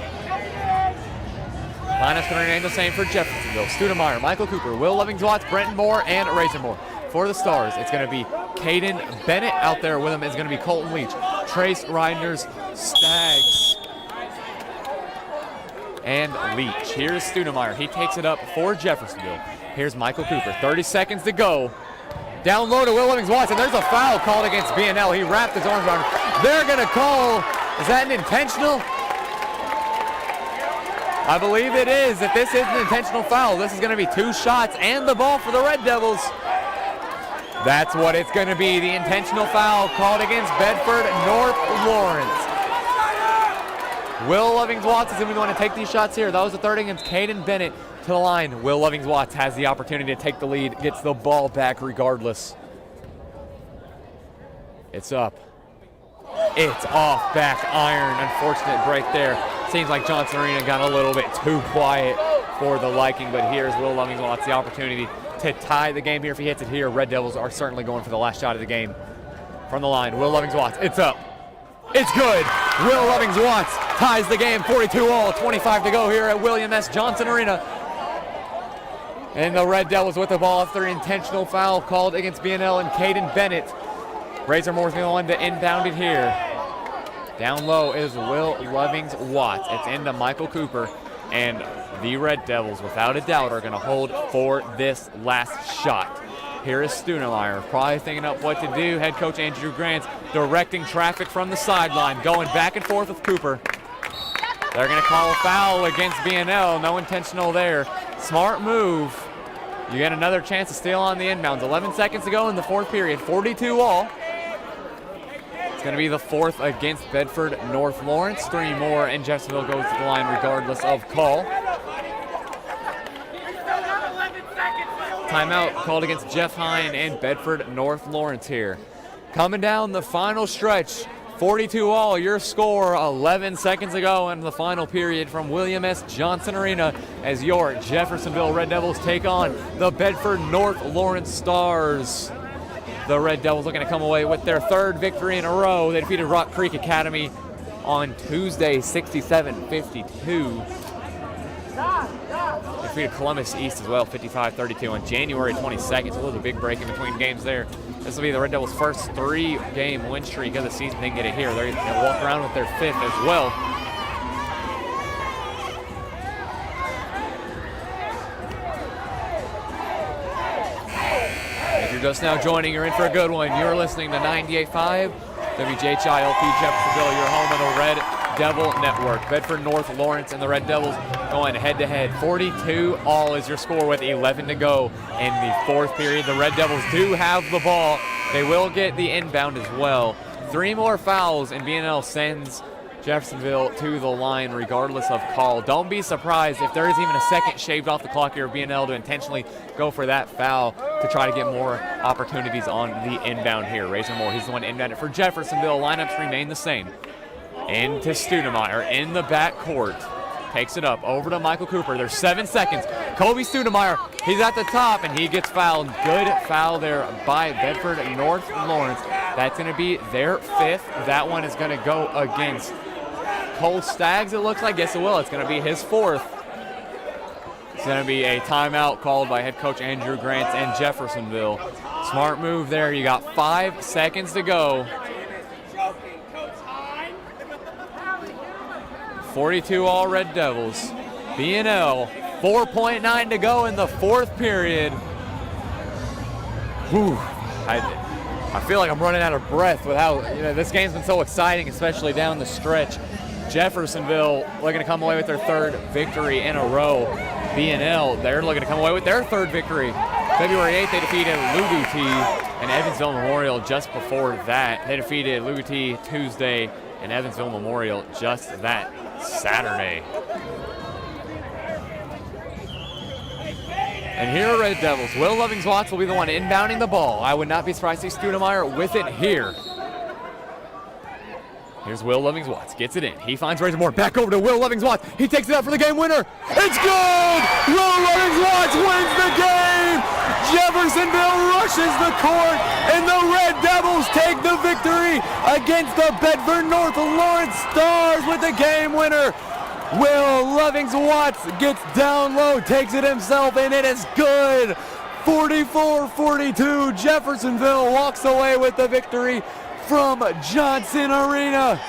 Lineups going to remain the same for Jeffersonville. Stoudemire, Michael Cooper, Will Lovings-Watts, Brenton Moore, and Razor Moore. For the Stars, it's going to be Caden Bennett out there with him. It's going to be Colton Leech, Trace Reidners, Staggs, and Leech. Here's Stoudemire. He takes it up for Jeffersonville. Here's Michael Cooper. 30 seconds to go. Down low to Will Lovings-Watts, and there's a foul called against BNL. He wrapped his arms around him. They're going to call, is that an intentional? I believe it is. If this is an intentional foul, this is going to be 2 shots and the ball for the Red Devils. That's what it's going to be. The intentional foul called against Bedford North Lawrence. Will Lovings-Watts is going to want to take these shots here. That was the third against Caden Bennett to the line. Will Lovings-Watts has the opportunity to take the lead, gets the ball back regardless. It's up. It's off, back iron. Unfortunate break there. Seems like Johnson Arena got a little bit too quiet for the liking, but here's Will Lovings-Watts the opportunity to tie the game here. If he hits it here, Red Devils are certainly going for the last shot of the game. From the line, Will Lovings-Watts, it's up. It's good. Will Lovings-Watts ties the game, 42-all, 25 to go here at William S. Johnson Arena. And the Red Devils with the ball after an intentional foul called against BNL and Caden Bennett. Razor Moore's the one to inbound it here. Down low is Will Lovings-Watts. It's into Michael Cooper, and the Red Devils, without a doubt, are going to hold for this last shot. Here is Stunemeyer, probably thinking up what to do. Head coach Andrew Grant directing traffic from the sideline, going back and forth with Cooper. They're going to call a foul against BNL. No intentional there. Smart move. You get another chance to steal on the inbounds. 11 seconds to go in the fourth period. 42-all. It's going to be the fourth against Bedford North Lawrence. 3 more, and Jeffersonville goes to the line regardless of call. Timeout called against Jeff Hine and Bedford North Lawrence here. Coming down the final stretch, 42-all, your score 11 seconds ago in the final period from William S. Johnson Arena as your Jeffersonville Red Devils take on the Bedford North Lawrence Stars. The Red Devils are going to come away with their third victory in a row. They defeated Rock Creek Academy on Tuesday, 67-52. Defeated Columbus East as well, 55-32 on January 22nd. So it was a big break in between games there. This will be the Red Devils' first 3-game win streak of the season. They can get it here. They're going to walk around with their 5th as well. If you're just now joining, you're in for a good one. You're listening to 98.5 WJHI-LP Jeffersonville, your home of the Red Devil Network. Bedford North Lawrence and the Red Devils going head-to-head. 42-all is your score with 11 to go in the fourth period. The Red Devils do have the ball. They will get the inbound as well. 3 more fouls, and BNL sends Jeffersonville to the line regardless of call. Don't be surprised if there is even a second shaved off the clock here of BNL to intentionally go for that foul to try to get more opportunities on the inbound here. Razor Moore, he's the one inbounded for Jeffersonville. Lineups remain the same. Into Stunemeyer in the backcourt. Takes it up over to Michael Cooper. There's 7 seconds. Kobe Stunemeyer, he's at the top, and he gets fouled. Good foul there by Bedford North Lawrence. That's going to be their 5th. That one is going to go against Cole Staggs, it looks like. Yes, it will. It's going to be his 4th. It's going to be a timeout called by head coach Andrew Grant and Jeffersonville. Smart move there. You got 5 seconds to go. 42-all Red Devils. BNL, 4.9 to go in the fourth period. Whew. I feel like I'm running out of breath with how this game's been so exciting, especially down the stretch. Jeffersonville looking to come away with their 3rd victory in a row. BNL, they're looking to come away with their 3rd victory. February 8th, they defeated Luguti and Evansville Memorial just before that. They defeated Luguti Tuesday and Evansville Memorial just that Saturday. And here are Red Devils. Will Lovings-Watts will be the one inbounding the ball. I would not be surprised to see Stunemeyer with it here. Here's Will Lovings-Watts, gets it in. He finds Razor Moore, back over to Will Lovings-Watts. He takes it out for the game winner. It's good! Will Lovings-Watts wins the game! Jeffersonville rushes the court, and the Red Devils take the victory against the Bedford North Lawrence Stars with the game winner. Will Lovings-Watts gets down low, takes it himself, and it is good. 44-42, Jeffersonville walks away with the victory from Johnson Arena.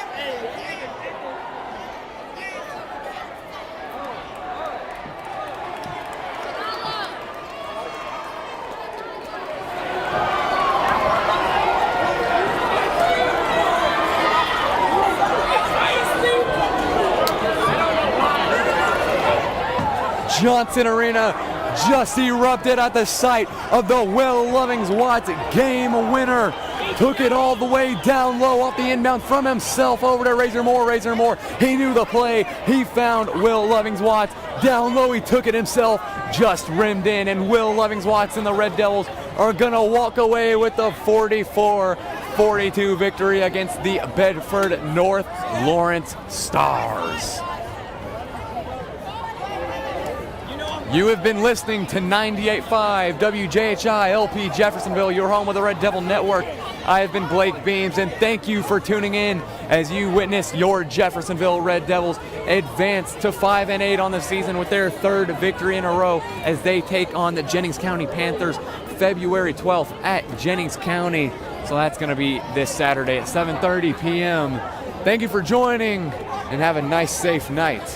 Johnson Arena just erupted at the sight of the Will Lovings-Watts game winner. took it all the way down low off the inbound from himself over to Razor Moore. He knew the play. He found Will Lovings-Watts. Down low, he took it himself, just rimmed in, and Will Lovings-Watts and the Red Devils are going to walk away with the 44-42 victory against the Bedford North Lawrence Stars. You have been listening to 98.5 WJHI LP Jeffersonville, your home of the Red Devil Network. I have been Blake Beams, and thank you for tuning in as you witness your Jeffersonville Red Devils advance to 5-8 on the season with their third victory in a row as they take on the Jennings County Panthers February 12th at Jennings County. So that's going to be this Saturday at 7:30 p.m. Thank you for joining, and have a nice, safe night.